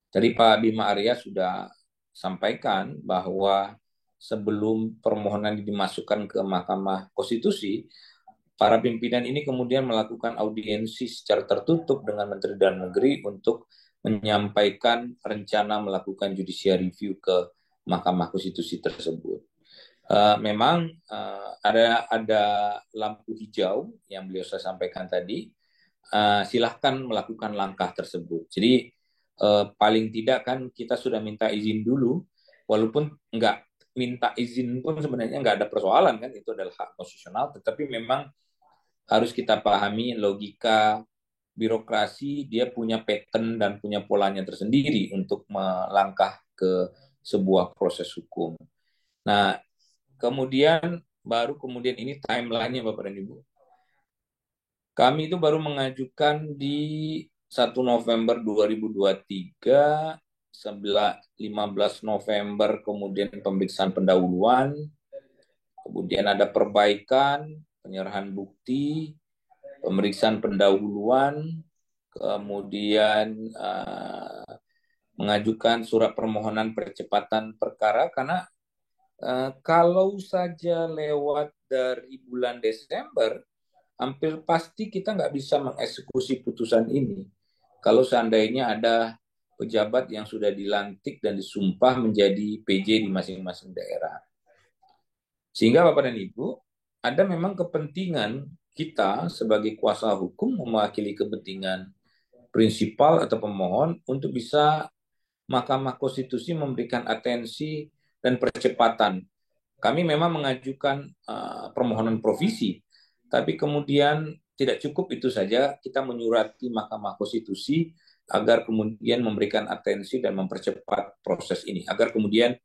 Jadi Pak Bima Arya sudah sampaikan bahwa sebelum permohonan dimasukkan ke Mahkamah Konstitusi, para pimpinan ini kemudian melakukan audiensi secara tertutup dengan Menteri Dalam Negeri untuk menyampaikan rencana melakukan judicial review ke Mahkamah Konstitusi tersebut. Memang ada lampu hijau yang beliau saya sampaikan tadi. Silahkan melakukan langkah tersebut. Jadi paling tidak kan kita sudah minta izin dulu, walaupun nggak minta izin pun sebenarnya nggak ada persoalan kan, itu adalah hak konstitusional. Tetapi memang harus kita pahami logika birokrasi, dia punya pattern dan punya polanya tersendiri untuk melangkah ke sebuah proses hukum. Nah, kemudian ini timeline-nya Bapak dan Ibu. Kami itu baru mengajukan di 1 November 2023, 15 November kemudian pemeriksaan pendahuluan, kemudian ada perbaikan, penyerahan bukti, pemeriksaan pendahuluan, kemudian mengajukan surat permohonan percepatan perkara, karena kalau saja lewat dari bulan Desember, hampir pasti kita nggak bisa mengeksekusi putusan ini. Kalau seandainya ada pejabat yang sudah dilantik dan disumpah menjadi PJ di masing-masing daerah. Sehingga Bapak dan Ibu, ada memang kepentingan kita sebagai kuasa hukum mewakili kepentingan prinsipal atau pemohon untuk bisa Mahkamah Konstitusi memberikan atensi dan percepatan. Kami memang mengajukan permohonan provisi, tapi kemudian tidak cukup itu saja, kita menyurati Mahkamah Konstitusi agar kemudian memberikan atensi dan mempercepat proses ini, agar kemudian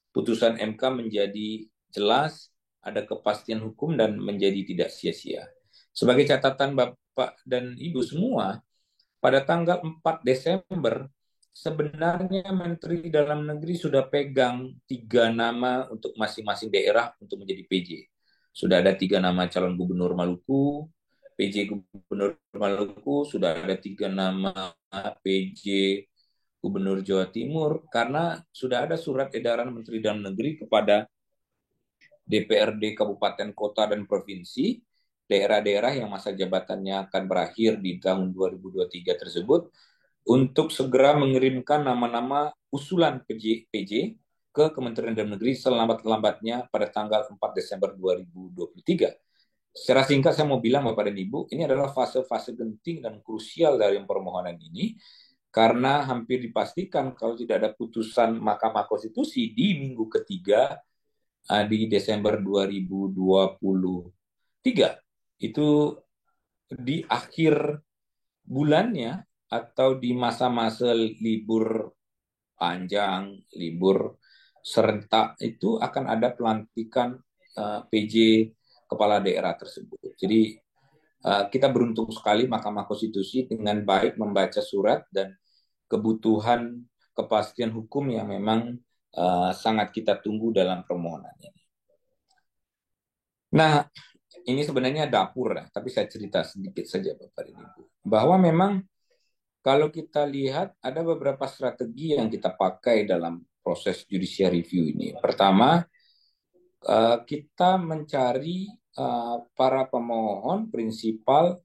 putusan MK menjadi jelas, ada kepastian hukum dan menjadi tidak sia-sia. Sebagai catatan Bapak dan Ibu semua, pada tanggal 4 Desember, sebenarnya Menteri Dalam Negeri sudah pegang 3 nama untuk masing-masing daerah untuk menjadi PJ. Sudah ada 3 nama calon gubernur Maluku, PJ Gubernur Maluku, sudah ada 3 nama PJ Gubernur Jawa Timur, karena sudah ada surat edaran Menteri Dalam Negeri kepada DPRD Kabupaten, Kota, dan Provinsi, daerah-daerah yang masa jabatannya akan berakhir di tahun 2023 tersebut, untuk segera mengirimkan nama-nama usulan PJ ke Kementerian Dalam Negeri selambat-lambatnya pada tanggal 4 Desember 2023. Secara singkat saya mau bilang Bapak dan Ibu, ini adalah fase-fase genting dan krusial dari permohonan ini, karena hampir dipastikan kalau tidak ada putusan Mahkamah Konstitusi di minggu ketiga di Desember 2023, itu di akhir bulannya atau di masa-masa libur panjang, libur serentak, itu akan ada pelantikan PJ kepala daerah tersebut. Jadi kita beruntung sekali Mahkamah Konstitusi dengan baik membaca surat dan kebutuhan kepastian hukum yang memang sangat kita tunggu dalam permohonan ini. Nah, ini sebenarnya dapur, tapi saya cerita sedikit saja Bapak dan Ibu, bahwa memang kalau kita lihat ada beberapa strategi yang kita pakai dalam proses judicial review ini. Pertama, kita mencari para pemohon prinsipal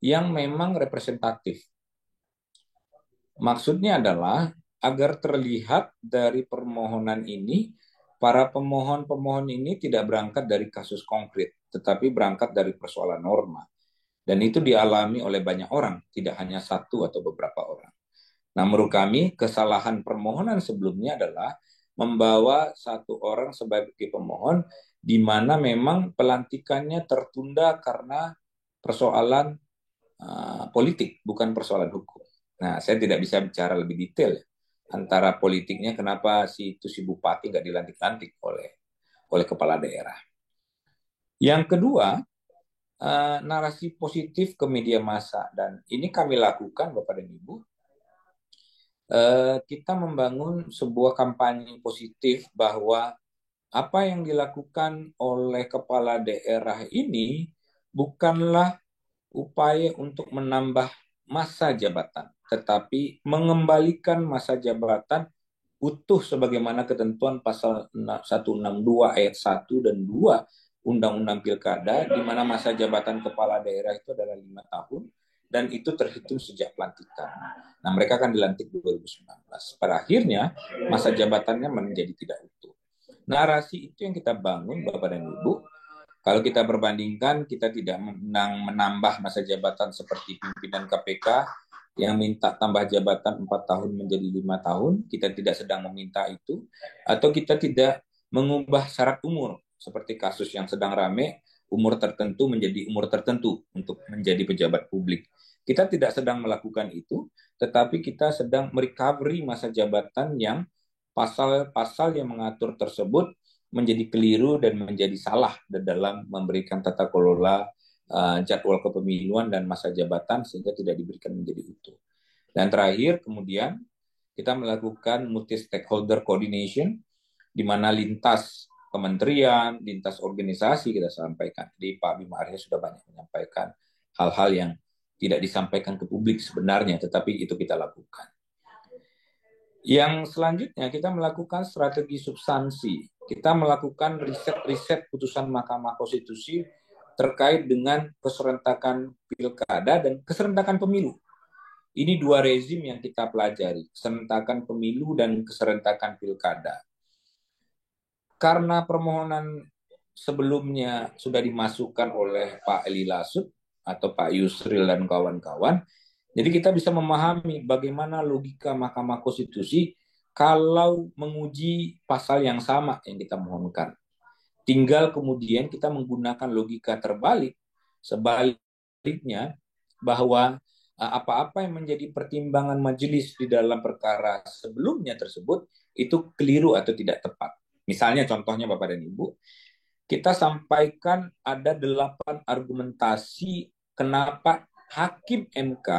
yang memang representatif. Maksudnya adalah agar terlihat dari permohonan ini, para pemohon-pemohon ini tidak berangkat dari kasus konkret, tetapi berangkat dari persoalan norma. Dan itu dialami oleh banyak orang, tidak hanya satu atau beberapa orang. Nah, menurut kami, kesalahan permohonan sebelumnya adalah membawa satu orang sebagai pemohon, di mana memang pelantikannya tertunda karena persoalan politik, bukan persoalan hukum. Nah, saya tidak bisa bicara lebih detail ya, antara politiknya kenapa si bupati nggak dilantik-lantik oleh kepala daerah. Yang kedua, narasi positif ke media massa, dan ini kami lakukan Bapak dan Ibu. Kita membangun sebuah kampanye positif bahwa apa yang dilakukan oleh kepala daerah ini bukanlah upaya untuk menambah masa jabatan, tetapi mengembalikan masa jabatan utuh sebagaimana ketentuan pasal 162 ayat 1 dan 2 Undang-Undang Pilkada, di mana masa jabatan kepala daerah itu adalah 5 tahun, dan itu terhitung sejak pelantikan. Nah, mereka akan dilantik 2019. Pada akhirnya, masa jabatannya menjadi tidak utuh. Narasi itu yang kita bangun, Bapak dan Ibu. Kalau kita perbandingkan, kita tidak menambah masa jabatan seperti pimpinan KPK yang minta tambah jabatan 4 tahun menjadi 5 tahun. Kita tidak sedang meminta itu. Atau kita tidak mengubah syarat umur, seperti kasus yang sedang rame, umur tertentu menjadi umur tertentu untuk menjadi pejabat publik. Kita tidak sedang melakukan itu, tetapi kita sedang merecovery masa jabatan yang pasal-pasal yang mengatur tersebut menjadi keliru dan menjadi salah dalam memberikan tata kelola jadwal kepemiluan dan masa jabatan sehingga tidak diberikan menjadi utuh. Dan terakhir, kemudian kita melakukan multi stakeholder coordination, di mana lintas kementerian, lintas organisasi kita sampaikan. Jadi Pak Bima Arya sudah banyak menyampaikan hal-hal yang tidak disampaikan ke publik sebenarnya, tetapi itu kita lakukan. Yang selanjutnya kita melakukan strategi substansi. Kita melakukan riset-riset putusan Mahkamah Konstitusi terkait dengan keserentakan pilkada dan keserentakan pemilu. Ini dua rezim yang kita pelajari, keserentakan pemilu dan keserentakan pilkada. Karena permohonan sebelumnya sudah dimasukkan oleh Pak Eli Lasut atau Pak Yusril dan kawan-kawan, jadi kita bisa memahami bagaimana logika Mahkamah Konstitusi kalau menguji pasal yang sama yang kita mohonkan. Tinggal kemudian kita menggunakan logika terbalik, sebaliknya, bahwa apa-apa yang menjadi pertimbangan majelis di dalam perkara sebelumnya tersebut itu keliru atau tidak tepat. Misalnya contohnya Bapak dan Ibu, kita sampaikan ada 8 argumentasi kenapa Hakim MK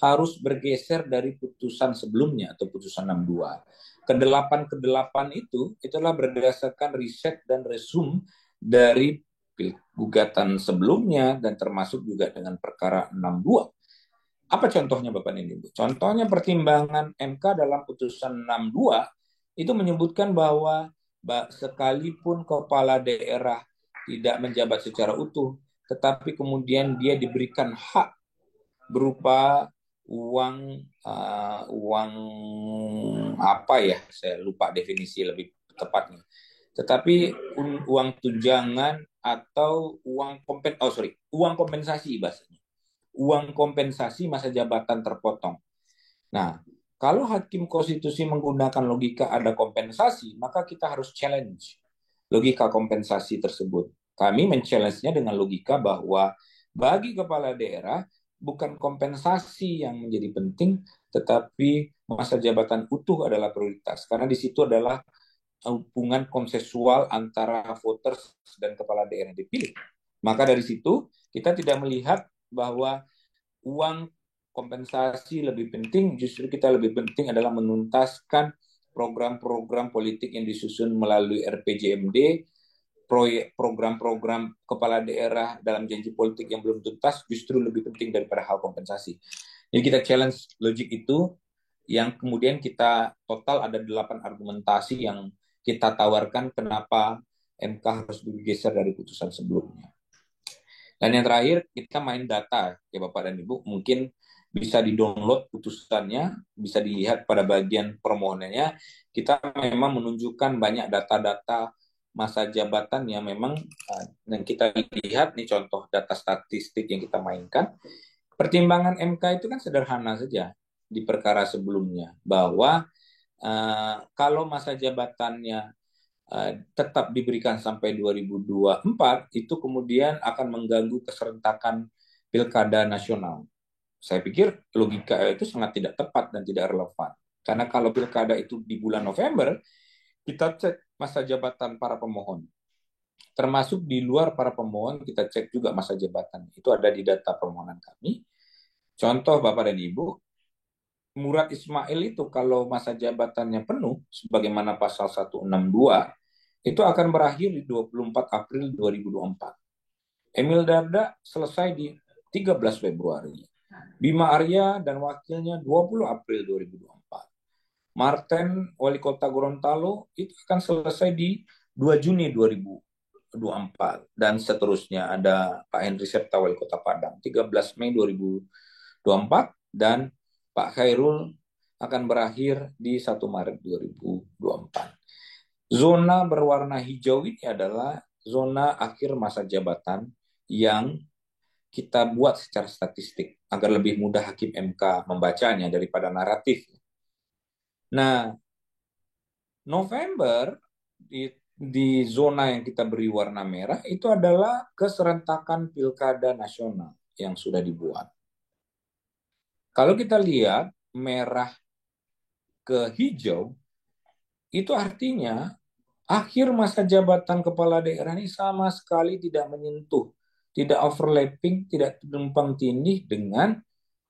harus bergeser dari putusan sebelumnya atau putusan 62. Kedelapan itu itulah berdasarkan riset dan resume dari gugatan sebelumnya dan termasuk juga dengan perkara 62. Apa contohnya Bapak dan Ibu? Contohnya pertimbangan MK dalam putusan 62 itu menyebutkan bahwa sekalipun kepala daerah tidak menjabat secara utuh, tetapi kemudian dia diberikan hak berupa uang apa ya, saya lupa definisi lebih tepatnya, tetapi uang tunjangan atau uang kompensasi bahasanya, uang kompensasi masa jabatan terpotong. Nah, kalau Hakim Konstitusi menggunakan logika ada kompensasi, maka kita harus challenge logika kompensasi tersebut. Kami men-challenge-nya dengan logika bahwa bagi kepala daerah bukan kompensasi yang menjadi penting, tetapi masa jabatan utuh adalah prioritas. Karena di situ adalah hubungan konsensual antara voters dan kepala daerah yang dipilih. Maka dari situ kita tidak melihat bahwa uang kompensasi lebih penting, justru kita lebih penting adalah menuntaskan program-program politik yang disusun melalui RPJMD, program-program kepala daerah dalam janji politik yang belum tuntas justru lebih penting daripada hal kompensasi. Jadi kita challenge logik itu, yang kemudian kita total ada 8 argumentasi yang kita tawarkan kenapa MK harus bergeser dari putusan sebelumnya. Dan yang terakhir, kita main data ya Bapak dan Ibu, mungkin bisa di-download putusannya, bisa dilihat pada bagian permohonannya. Kita memang menunjukkan banyak data-data masa jabatan yang memang yang kita lihat nih, contoh data statistik yang kita mainkan. Pertimbangan MK itu kan sederhana saja di perkara sebelumnya, bahwa kalau masa jabatannya tetap diberikan sampai 2024, itu kemudian akan mengganggu keserentakan pilkada nasional. Saya pikir logika itu sangat tidak tepat dan tidak relevan. Karena kalau pilkada itu di bulan November, kita cek masa jabatan para pemohon. Termasuk di luar para pemohon, kita cek juga masa jabatan. Itu ada di data permohonan kami. Contoh Bapak dan Ibu, Murad Ismail itu kalau masa jabatannya penuh, sebagaimana pasal 162, itu akan berakhir di 24 April 2024. Emil Dardak selesai di 13 Februari. Bima Arya dan wakilnya 20 April 2024. Martin, wali kota Gorontalo, itu akan selesai di 2 Juni 2024. Dan seterusnya ada Pak Henry Septa, wali kota Padang, 13 Mei 2024. Dan Pak Khairul akan berakhir di 1 Maret 2024. Zona berwarna hijau ini adalah zona akhir masa jabatan yang kita buat secara statistik agar lebih mudah hakim MK membacanya daripada naratif. Nah, November di zona yang kita beri warna merah itu adalah keserentakan pilkada nasional yang sudah dibuat. Kalau kita lihat merah ke hijau, itu artinya akhir masa jabatan kepala daerah ini sama sekali tidak menyentuh, tidak overlapping, tidak tumpang tindih dengan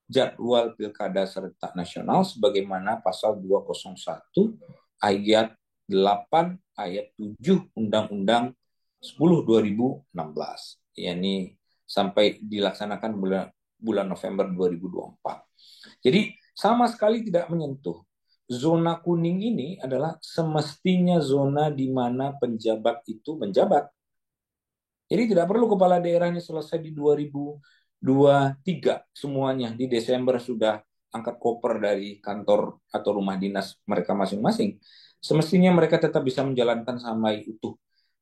jadwal pilkada serentak nasional sebagaimana pasal 201 ayat 8 ayat 7 Undang-Undang 10 2016, yakni sampai dilaksanakan bulan November 2024. Jadi sama sekali tidak menyentuh. Zona kuning ini adalah semestinya zona di mana penjabat itu menjabat. Jadi tidak perlu kepala daerahnya selesai di 2023 semuanya. Di Desember sudah angkat koper dari kantor atau rumah dinas mereka masing-masing. Semestinya mereka tetap bisa menjalankan sampai utuh.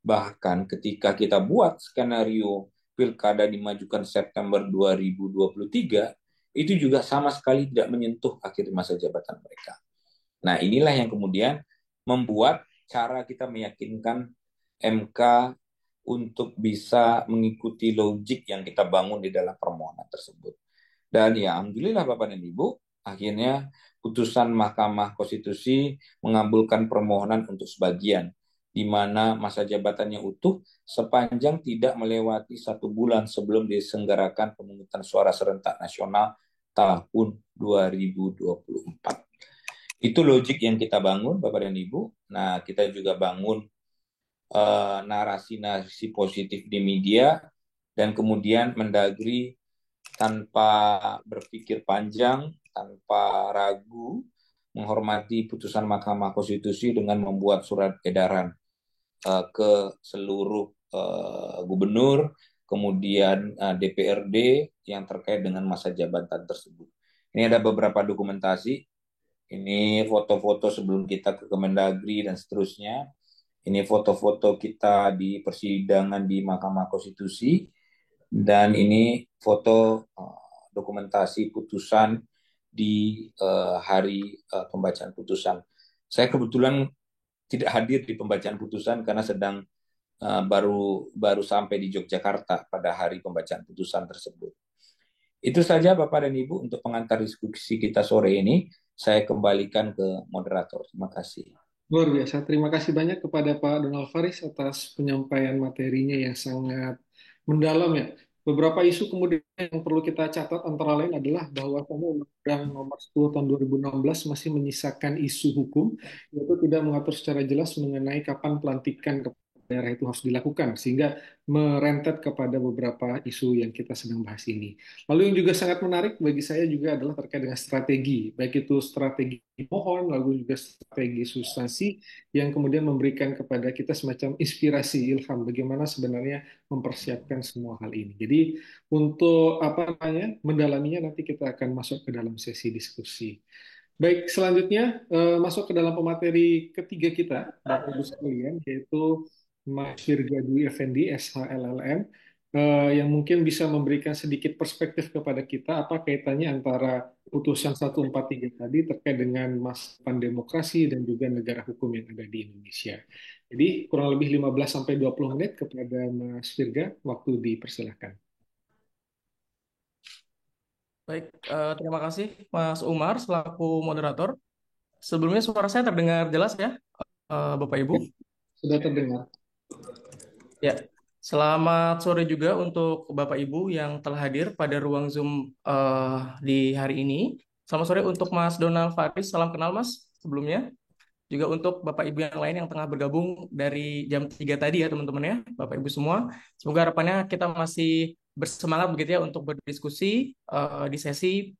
Bahkan ketika kita buat skenario pilkada dimajukan September 2023, itu juga sama sekali tidak menyentuh akhir masa jabatan mereka. Nah, inilah yang kemudian membuat cara kita meyakinkan MK untuk bisa mengikuti logik yang kita bangun di dalam permohonan tersebut. Dan ya, alhamdulillah Bapak dan Ibu, akhirnya putusan Mahkamah Konstitusi mengabulkan permohonan untuk sebagian, di mana masa jabatannya utuh sepanjang tidak melewati 1 bulan sebelum diselenggarakan pemungutan suara serentak nasional tahun 2024. Itu logik yang kita bangun, Bapak dan Ibu. Nah, kita juga bangun narasi-narasi positif di media, dan kemudian Mendagri tanpa berpikir panjang, tanpa ragu, menghormati putusan Mahkamah Konstitusi dengan membuat surat edaran ke seluruh gubernur, kemudian DPRD yang terkait dengan masa jabatan tersebut. Ini ada beberapa dokumentasi. Ini foto-foto sebelum kita ke Kemendagri dan seterusnya. Ini foto-foto kita di persidangan di Mahkamah Konstitusi. Dan ini foto dokumentasi putusan di hari pembacaan putusan. Saya kebetulan tidak hadir di pembacaan putusan karena sedang baru sampai di Yogyakarta pada hari pembacaan putusan tersebut. Itu saja Bapak dan Ibu untuk pengantar diskusi kita sore ini. Saya kembalikan ke moderator. Terima kasih. Luar biasa. Terima kasih banyak kepada Pak Donald Faris atas penyampaian materinya yang sangat mendalam ya. Beberapa isu kemudian yang perlu kita catat antara lain adalah bahwa Undang-Undang Nomor 10 Tahun 2016 masih menyisakan isu hukum, yaitu tidak mengatur secara jelas mengenai kapan pelantikan daerah itu harus dilakukan sehingga merentet kepada beberapa isu yang kita sedang bahas ini. Lalu yang juga sangat menarik bagi saya juga adalah terkait dengan strategi, baik itu strategi mohon, lalu juga strategi substansi yang kemudian memberikan kepada kita semacam inspirasi, ilham bagaimana sebenarnya mempersiapkan semua hal ini. Jadi untuk apa namanya mendalaminya nanti kita akan masuk ke dalam sesi diskusi. Baik, selanjutnya masuk ke dalam pemateri ketiga kita, Bapak Ibu sekalian, yaitu Mas Virga Dwi Effendi, SHLLM, yang mungkin bisa memberikan sedikit perspektif kepada kita apa kaitannya antara putusan 143 tadi terkait dengan masa depan demokrasi dan juga negara hukum yang ada di Indonesia. Jadi kurang lebih 15-20 menit kepada Mas Virga, waktu dipersilahkan. Baik, terima kasih Mas Umar selaku moderator. Sebelumnya suara saya terdengar jelas ya, Bapak Ibu? Ya, sudah terdengar. Ya, selamat sore juga untuk Bapak Ibu yang telah hadir pada ruang Zoom di hari ini. Selamat sore untuk Mas Donald Faris, salam kenal Mas sebelumnya. Juga untuk Bapak Ibu yang lain yang tengah bergabung dari jam 3 tadi ya teman-teman ya, Bapak Ibu semua. Semoga harapannya kita masih bersemangat begitu ya untuk berdiskusi di sesi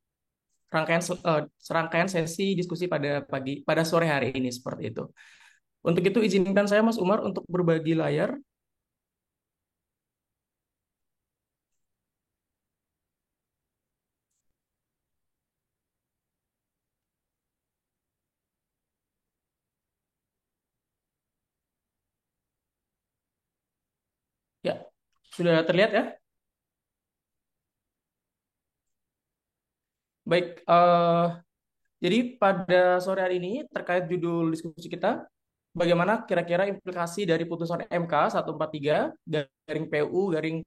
serangkaian sesi diskusi pada sore hari ini seperti itu. Untuk itu izinkan saya Mas Umar untuk berbagi layar. Ya, sudah terlihat ya? Baik, jadi pada sore hari ini terkait judul diskusi kita, bagaimana kira-kira implikasi dari putusan MK 143 garing PU garing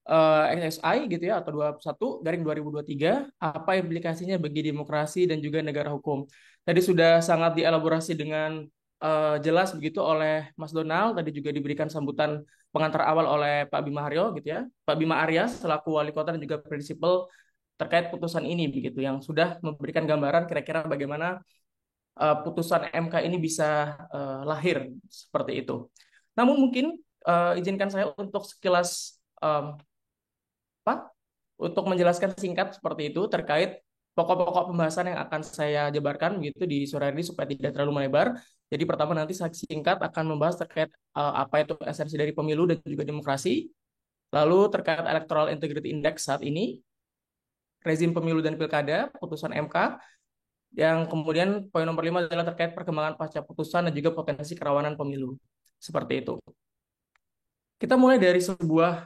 XXI gitu ya atau 21 garing 2023 apa implikasinya bagi demokrasi dan juga negara hukum. Tadi sudah sangat dielaborasi dengan jelas begitu oleh Mas Donald, tadi juga diberikan sambutan pengantar awal oleh Pak Bima Haryo gitu ya. Pak Bima Arya selaku wali kota dan juga prinsipal terkait putusan ini begitu yang sudah memberikan gambaran kira-kira bagaimana putusan MK ini bisa lahir seperti itu. Namun mungkin izinkan saya untuk sekilas apa untuk menjelaskan singkat seperti itu terkait pokok-pokok pembahasan yang akan saya jabarkan gitu di sore hari ini supaya tidak terlalu melebar. Jadi pertama nanti saya singkat akan membahas terkait apa itu esensi dari pemilu dan juga demokrasi. Lalu terkait Electoral Integrity Index saat ini, rezim pemilu dan pilkada, putusan MK, yang kemudian poin nomor 5 adalah terkait perkembangan pasca putusan dan juga potensi kerawanan pemilu. Seperti itu. Kita mulai dari sebuah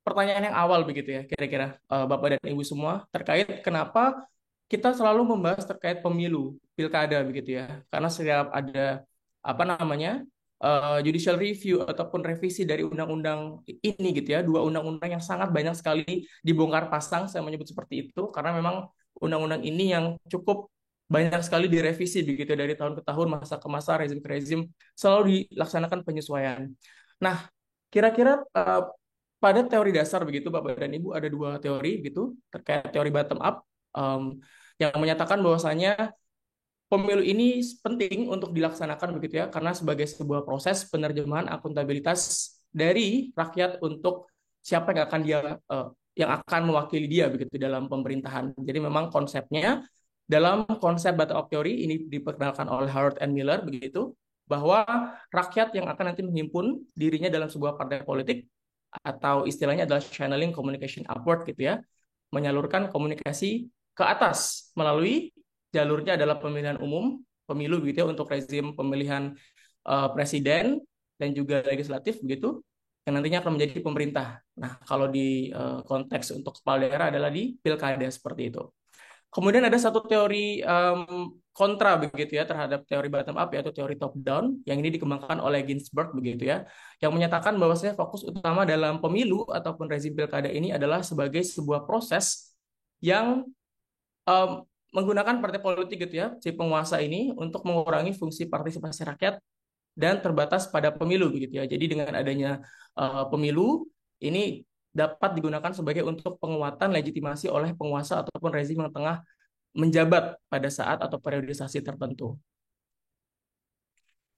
pertanyaan yang awal begitu ya, kira-kira Bapak dan Ibu semua, terkait kenapa kita selalu membahas terkait pemilu, pilkada begitu ya. Karena setiap ada apa namanya judicial review ataupun revisi dari undang-undang ini gitu ya, dua undang-undang yang sangat banyak sekali dibongkar pasang, saya menyebut seperti itu, karena memang undang-undang ini yang cukup banyak sekali direvisi begitu dari tahun ke tahun, masa ke masa, rezim ke rezim, selalu dilaksanakan penyesuaian. Nah, kira-kira pada teori dasar begitu Bapak dan Ibu ada dua teori gitu terkait teori bottom up yang menyatakan bahwasanya pemilu ini penting untuk dilaksanakan begitu ya karena sebagai sebuah proses penerjemahan akuntabilitas dari rakyat untuk siapa yang akan mewakili dia begitu dalam pemerintahan. Jadi memang konsepnya dalam konsep bottom up teori ini diperkenalkan oleh Howard and Miller begitu bahwa rakyat yang akan nanti menghimpun dirinya dalam sebuah partai politik atau istilahnya adalah channeling communication upward gitu ya, menyalurkan komunikasi ke atas melalui jalurnya adalah pemilihan umum, pemilu begitu ya untuk rezim pemilihan presiden dan juga legislatif begitu yang nantinya akan menjadi pemerintah. Nah, kalau di konteks untuk kepala daerah adalah di pilkada seperti itu. Kemudian ada satu teori kontra begitu ya terhadap teori bottom up yaitu teori top down yang ini dikembangkan oleh Ginsburg begitu ya yang menyatakan bahwasanya fokus utama dalam pemilu ataupun rezim pilkada ini adalah sebagai sebuah proses yang menggunakan partai politik gitu ya si penguasa ini untuk mengurangi fungsi partisipasi rakyat dan terbatas pada pemilu begitu ya. Jadi dengan adanya pemilu ini dapat digunakan sebagai untuk penguatan legitimasi oleh penguasa ataupun rezim yang tengah menjabat pada saat atau periodisasi tertentu.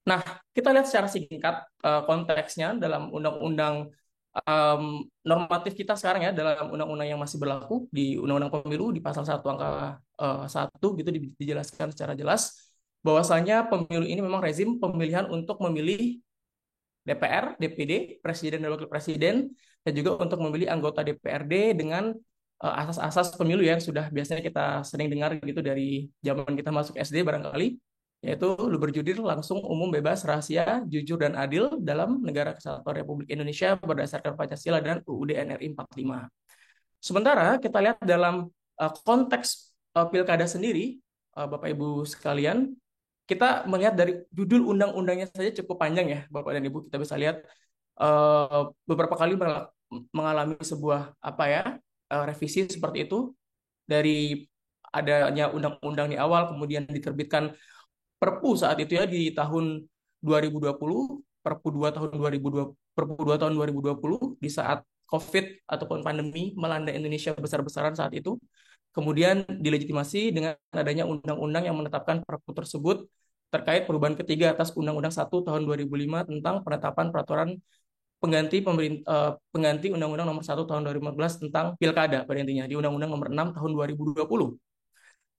Nah, kita lihat secara singkat konteksnya dalam undang-undang normatif kita sekarang ya, dalam undang-undang yang masih berlaku di Undang-Undang Pemilu di pasal 1 angka 1 gitu dijelaskan secara jelas bahwasanya pemilu ini memang rezim pemilihan untuk memilih DPR, DPD, Presiden dan Wakil Presiden, dan juga untuk memilih anggota DPRD dengan asas-asas pemilu yang sudah biasanya kita sering dengar gitu dari zaman kita masuk SD barangkali, yaitu lu berjudil langsung, umum, bebas, rahasia, jujur, dan adil dalam Negara Kesatuan Republik Indonesia berdasarkan Pancasila dan UUD NRI 45. Sementara kita lihat dalam konteks pilkada sendiri, Bapak Ibu sekalian, kita melihat dari judul undang-undangnya saja cukup panjang ya, Bapak dan Ibu. Kita bisa lihat beberapa kali mengalami sebuah apa ya revisi seperti itu dari adanya undang-undang di awal, kemudian diterbitkan Perpu saat itu ya di tahun 2020, Perpu 2 tahun 2020, Perpu 2 tahun 2020 di saat COVID ataupun pandemi melanda Indonesia besar-besaran saat itu. Kemudian dilegitimasi dengan adanya undang-undang yang menetapkan Perpu tersebut terkait perubahan ketiga atas Undang-Undang 1 tahun 2005 tentang penetapan peraturan pengganti Undang-Undang Nomor 1 tahun 2015 tentang Pilkada pada intinya di Undang-Undang Nomor 6 tahun 2020.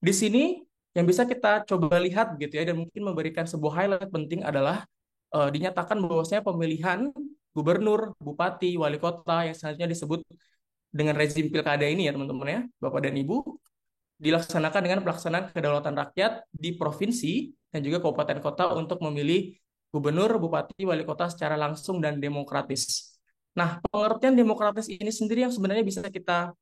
Di sini yang bisa kita coba lihat gitu ya dan mungkin memberikan sebuah highlight penting adalah dinyatakan bahwasanya pemilihan gubernur, bupati, wali kota yang selanjutnya disebut dengan rezim pilkada ini ya teman-teman ya, Bapak dan Ibu, dilaksanakan dengan pelaksanaan kedaulatan rakyat di provinsi dan juga kabupaten kota untuk memilih gubernur, bupati, wali kota secara langsung dan demokratis. Nah, pengertian demokratis ini sendiri yang sebenarnya bisa kita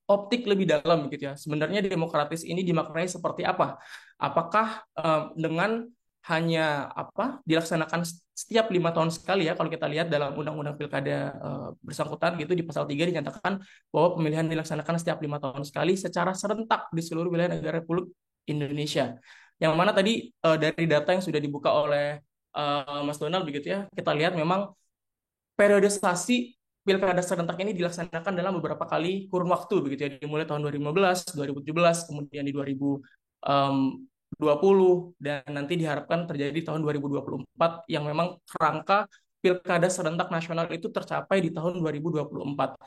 optik lebih dalam gitu ya. Sebenarnya demokratis ini dimaknai seperti apa? Apakah dengan hanya apa dilaksanakan setiap 5 tahun sekali ya kalau kita lihat dalam undang-undang pilkada bersangkutan gitu di pasal 3 dinyatakan bahwa pemilihan dilaksanakan setiap 5 tahun sekali secara serentak di seluruh wilayah negara Republik Indonesia. Yang mana tadi dari data yang sudah dibuka oleh Mas Donald begitu ya, kita lihat memang periodisasi pilkada serentak ini dilaksanakan dalam beberapa kali kurun waktu begitu ya, dimulai tahun 2015, 2017, kemudian di 2020 dan nanti diharapkan terjadi di tahun 2024 yang memang kerangka pilkada serentak nasional itu tercapai di tahun 2024.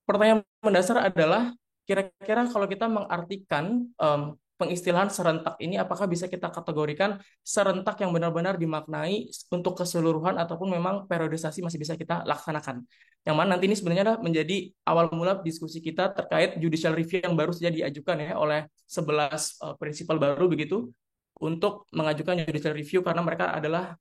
Pertanyaan mendasar adalah kira-kira kalau kita mengartikan pengistilahan serentak ini apakah bisa kita kategorikan serentak yang benar-benar dimaknai untuk keseluruhan ataupun memang periodisasi masih bisa kita laksanakan. Yang mana nanti ini sebenarnya adalah menjadi awal mula diskusi kita terkait judicial review yang baru saja diajukan ya oleh 11 prinsipal baru begitu untuk mengajukan judicial review karena mereka adalah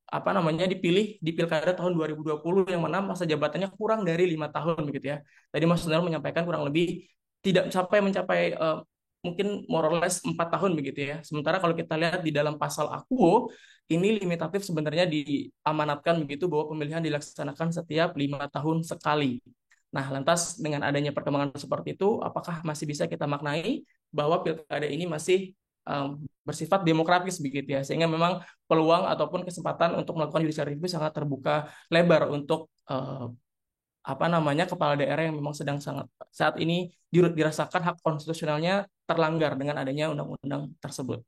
apa namanya dipilih di pilkada tahun 2020 yang mana masa jabatannya kurang dari 5 tahun begitu ya. Tadi Mas Donald menyampaikan kurang lebih tidak mencapai mungkin more or less 4 tahun begitu ya. Sementara kalau kita lihat di dalam pasal Akuo ini limitatif sebenarnya diamanatkan begitu bahwa pemilihan dilaksanakan setiap 5 tahun sekali. Nah, lantas dengan adanya perkembangan seperti itu, apakah masih bisa kita maknai bahwa pilkada ini masih bersifat demokratis begitu ya, sehingga memang peluang ataupun kesempatan untuk melakukan judicial review sangat terbuka lebar untuk apa namanya kepala daerah yang memang sedang sangat saat ini dirasakan hak konstitusionalnya terlanggar dengan adanya undang-undang tersebut.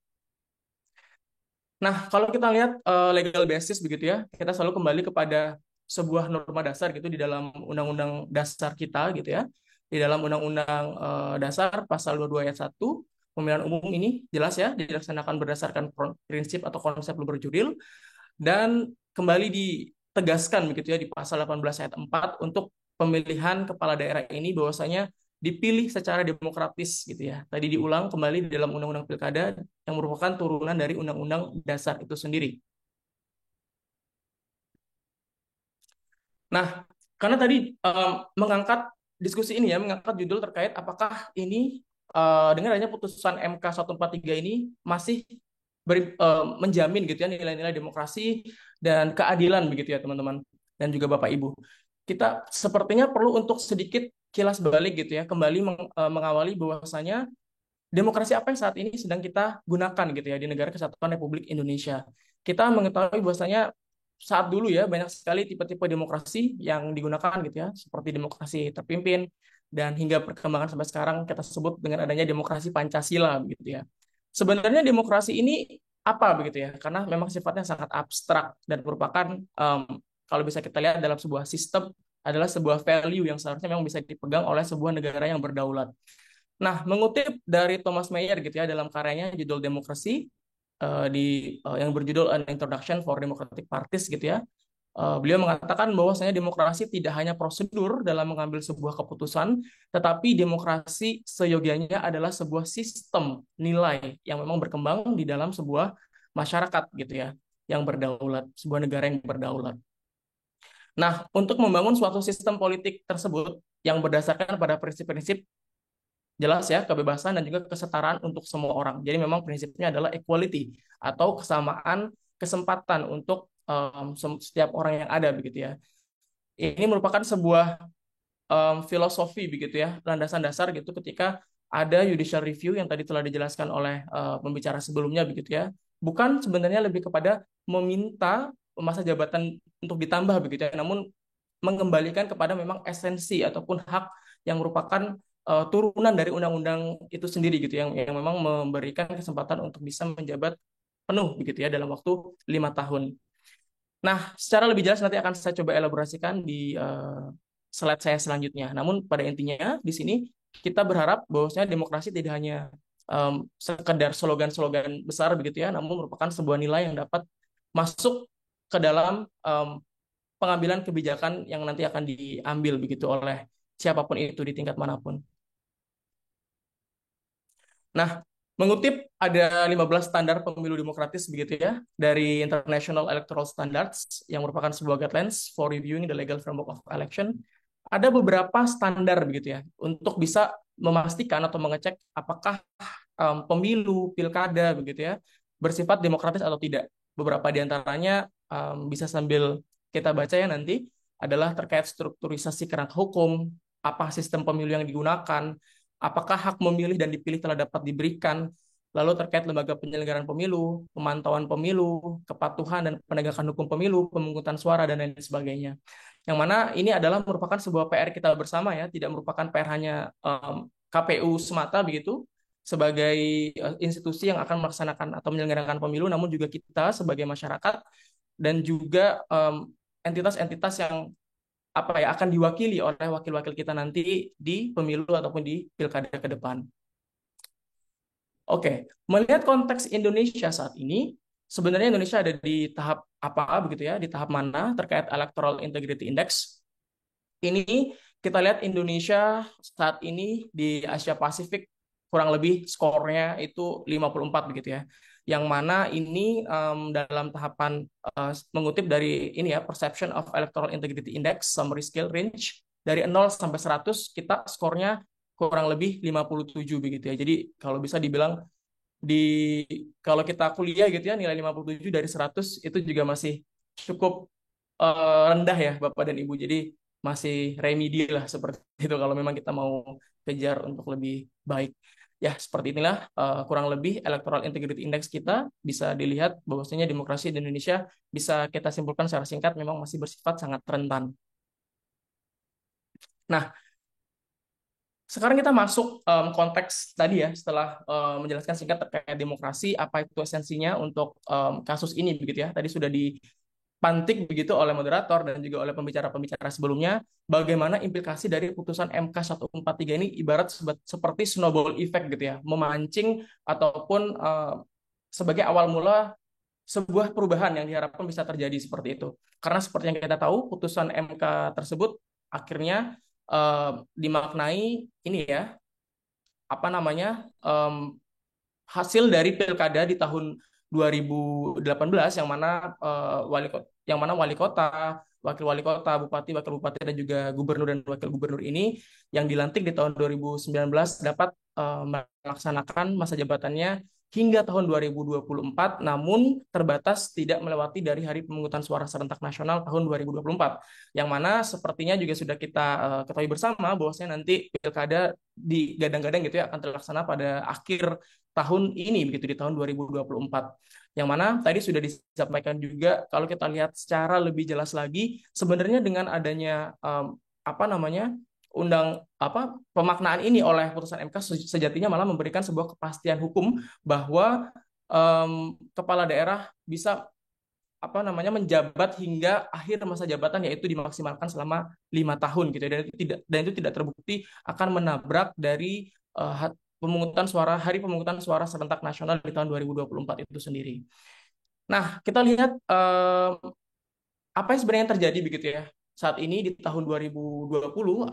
Nah, kalau kita lihat legal basis begitu ya, kita selalu kembali kepada sebuah norma dasar gitu di dalam undang-undang dasar kita gitu ya. Di dalam undang-undang dasar pasal 22 ayat 1, pemilihan umum ini jelas ya dilaksanakan berdasarkan prinsip atau konsep luber judil dan kembali ditegaskan begitu ya di pasal 18 ayat 4 untuk pemilihan kepala daerah ini bahwasanya dipilih secara demokratis gitu ya. Tadi diulang kembali di dalam Undang-Undang Pilkada yang merupakan turunan dari Undang-Undang Dasar itu sendiri. Nah, karena tadi mengangkat diskusi ini ya, mengangkat judul terkait apakah ini dengan adanya putusan MK 143 ini masih menjamin gitu ya nilai-nilai demokrasi dan keadilan begitu ya teman-teman dan juga Bapak Ibu. Kita sepertinya perlu untuk sedikit kilas balik gitu ya, kembali mengawali bahwasanya demokrasi apa yang saat ini sedang kita gunakan gitu ya di Negara Kesatuan Republik Indonesia. Kita mengetahui bahwasanya saat dulu ya banyak sekali tipe-tipe demokrasi yang digunakan gitu ya, seperti demokrasi terpimpin dan hingga perkembangan sampai sekarang kita sebut dengan adanya demokrasi Pancasila gitu ya. Sebenarnya demokrasi ini apa begitu ya, karena memang sifatnya sangat abstrak dan merupakan kalau bisa kita lihat dalam sebuah sistem adalah sebuah value yang seharusnya memang bisa dipegang oleh sebuah negara yang berdaulat. Nah, mengutip dari Thomas Mayer gitu ya dalam karyanya judul Demokrasi yang berjudul An Introduction for Democratic Parties gitu ya. Beliau mengatakan bahwasanya demokrasi tidak hanya prosedur dalam mengambil sebuah keputusan, tetapi demokrasi seyogianya adalah sebuah sistem nilai yang memang berkembang di dalam sebuah masyarakat gitu ya, yang berdaulat, sebuah negara yang berdaulat. Nah, untuk membangun suatu sistem politik tersebut yang berdasarkan pada prinsip-prinsip jelas ya, kebebasan dan juga kesetaraan untuk semua orang. Jadi memang prinsipnya adalah equality atau kesamaan kesempatan untuk setiap orang yang ada begitu ya. Ini merupakan sebuah filosofi begitu ya, landasan dasar gitu ketika ada judicial review yang tadi telah dijelaskan oleh pembicara sebelumnya begitu ya. Bukan sebenarnya lebih kepada meminta masa jabatan untuk ditambah begitu ya, namun mengembalikan kepada memang esensi ataupun hak yang merupakan turunan dari undang-undang itu sendiri gitu yang memang memberikan kesempatan untuk bisa menjabat penuh begitu ya dalam waktu 5 tahun. Nah, secara lebih jelas nanti akan saya coba elaborasikan di slide saya selanjutnya. Namun pada intinya di sini kita berharap bahwasanya demokrasi tidak hanya sekedar slogan-slogan besar begitu ya, namun merupakan sebuah nilai yang dapat masuk ke dalam pengambilan kebijakan yang nanti akan diambil begitu oleh siapapun itu di tingkat manapun. Nah, mengutip ada 15 standar pemilu demokratis begitu ya dari International Electoral Standards yang merupakan sebuah guidelines for reviewing the legal framework of election. Ada beberapa standar begitu ya untuk bisa memastikan atau mengecek apakah pemilu, pilkada begitu ya bersifat demokratis atau tidak. Beberapa di antaranya bisa sambil kita baca ya nanti adalah terkait strukturisasi kerangka hukum, apa sistem pemilu yang digunakan, apakah hak memilih dan dipilih telah dapat diberikan, lalu terkait lembaga penyelenggaraan pemilu, pemantauan pemilu, kepatuhan dan penegakan hukum pemilu, pemungutan suara, dan lain sebagainya. Yang mana ini adalah merupakan sebuah PR kita bersama ya, tidak merupakan PR hanya KPU semata begitu, sebagai institusi yang akan melaksanakan atau menyelenggarakan pemilu, namun juga kita sebagai masyarakat dan juga entitas-entitas yang apa ya akan diwakili oleh wakil-wakil kita nanti di pemilu ataupun di pilkada ke depan. Oke, melihat konteks Indonesia saat ini, sebenarnya Indonesia ada di tahap apa begitu ya, di tahap mana terkait Electoral Integrity Index. Ini kita lihat Indonesia saat ini di Asia Pasifik kurang lebih skornya itu 54 begitu ya. Yang mana ini dalam tahapan mengutip dari ini ya Perception of Electoral Integrity Index Summary Scale Range dari 0 sampai 100 kita skornya kurang lebih 57 begitu ya. Jadi kalau bisa dibilang kalau kita kuliah gitu ya nilai 57 dari 100 itu juga masih cukup rendah ya Bapak dan Ibu. Jadi masih remedi lah seperti itu kalau memang kita mau kejar untuk lebih baik. Ya, seperti inilah kurang lebih Electoral Integrity Index kita bisa dilihat bahwasanya demokrasi di Indonesia bisa kita simpulkan secara singkat memang masih bersifat sangat rentan. Nah, sekarang kita masuk konteks tadi ya setelah menjelaskan singkat terkait demokrasi apa itu esensinya untuk kasus ini begitu ya. Tadi sudah dipantik begitu oleh moderator dan juga oleh pembicara-pembicara sebelumnya bagaimana implikasi dari putusan MK 143 ini ibarat seperti snowball effect gitu ya, memancing ataupun sebagai awal mula sebuah perubahan yang diharapkan bisa terjadi seperti itu. Karena seperti yang kita tahu, putusan MK tersebut akhirnya dimaknai ini ya, apa namanya, hasil dari pilkada di tahun 2018 yang mana wali kota, wakil wali kota, bupati, wakil bupati dan juga gubernur dan wakil gubernur ini yang dilantik di tahun 2019 dapat melaksanakan masa jabatannya hingga tahun 2024 namun terbatas tidak melewati dari hari pemungutan suara serentak nasional tahun 2024 yang mana sepertinya juga sudah kita ketahui bersama bahwasanya nanti pilkada digadang-gadang gitu ya akan terlaksana pada akhir tahun ini begitu di tahun 2024 yang mana tadi sudah disampaikan juga kalau kita lihat secara lebih jelas lagi sebenarnya dengan adanya apa namanya pemaknaan ini oleh putusan MK sejatinya malah memberikan sebuah kepastian hukum bahwa kepala daerah bisa menjabat hingga akhir masa jabatan, yaitu dimaksimalkan selama 5 tahun gitu ya. Dan itu tidak terbukti akan menabrak dari hari pemungutan suara serentak nasional di tahun 2024 itu sendiri. Nah, kita lihat apa yang sebenarnya terjadi begitu ya. Saat ini di tahun 2020,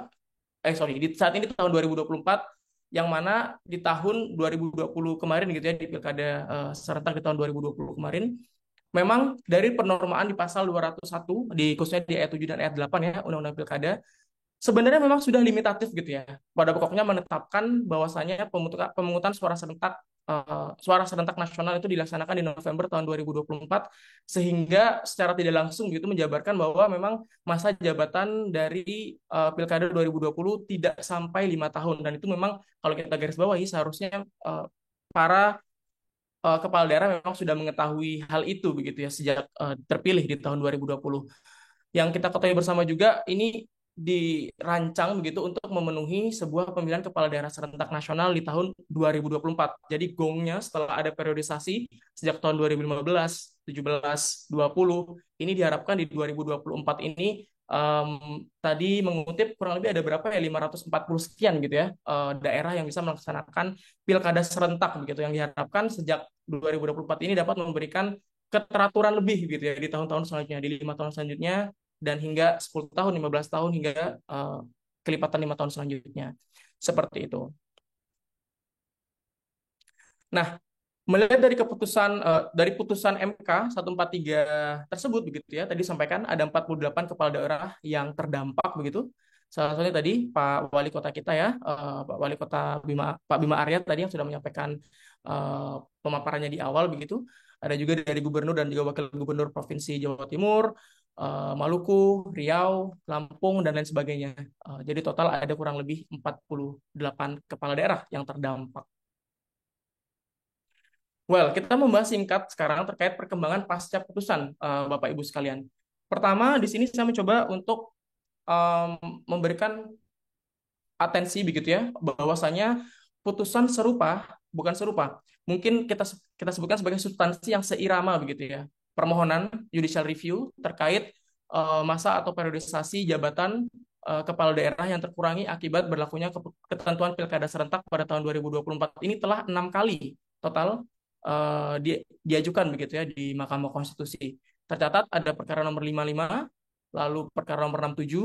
saat ini tahun 2024, yang mana di tahun 2020 kemarin gitu ya, di pilkada serentak di tahun 2020 kemarin, memang dari penormaan di pasal 201, khususnya di ayat 7 dan ayat 8 ya, Undang-Undang Pilkada, sebenarnya memang sudah limitatif gitu ya. Pada pokoknya menetapkan bahwasannya pemungutan suara serentak nasional itu dilaksanakan di November tahun 2024, sehingga secara tidak langsung gitu menjabarkan bahwa memang masa jabatan dari Pilkada 2020 tidak sampai 5 tahun. Dan itu memang kalau kita garis bawahi seharusnya para kepala daerah memang sudah mengetahui hal itu begitu ya sejak terpilih di tahun 2020. Yang kita ketahui bersama juga, ini dirancang begitu untuk memenuhi sebuah pemilihan kepala daerah serentak nasional di tahun 2024. Jadi gongnya setelah ada periodisasi sejak tahun 2015, 17, 20, ini diharapkan di 2024 ini, tadi mengutip kurang lebih ada berapa ya, 540 sekian gitu ya, daerah yang bisa melaksanakan pilkada serentak begitu, yang diharapkan sejak 2024 ini dapat memberikan keteraturan lebih gitu ya di tahun-tahun selanjutnya, di 5 tahun selanjutnya, dan hingga 10 tahun, 15 tahun, hingga kelipatan 5 tahun selanjutnya. Seperti itu. Nah, melihat dari putusan MK 143 tersebut begitu ya, tadi sampaikan ada 48 kepala daerah yang terdampak begitu. Salah satunya tadi Pak Wali Kota kita ya, Pak Wali Kota Pak Bima Arya tadi yang sudah menyampaikan pemaparannya di awal begitu. Ada juga dari Gubernur dan juga Wakil Gubernur Provinsi Jawa Timur, Maluku, Riau, Lampung, dan lain sebagainya. Jadi total ada kurang lebih 48 kepala daerah yang terdampak. Well, kita membahas singkat sekarang terkait perkembangan pasca putusan, Bapak Ibu sekalian. Pertama, di sini saya mencoba untuk memberikan atensi begitu ya, bahwasanya putusan bukan serupa, mungkin kita sebutkan sebagai substansi yang seirama begitu ya. Permohonan judicial review terkait masa atau periodisasi jabatan kepala daerah yang terkurangi akibat berlakunya ketentuan pilkada serentak pada tahun 2024 ini telah 6 kali total diajukan begitu ya di Mahkamah Konstitusi. Tercatat ada perkara nomor 55, lalu perkara nomor 67,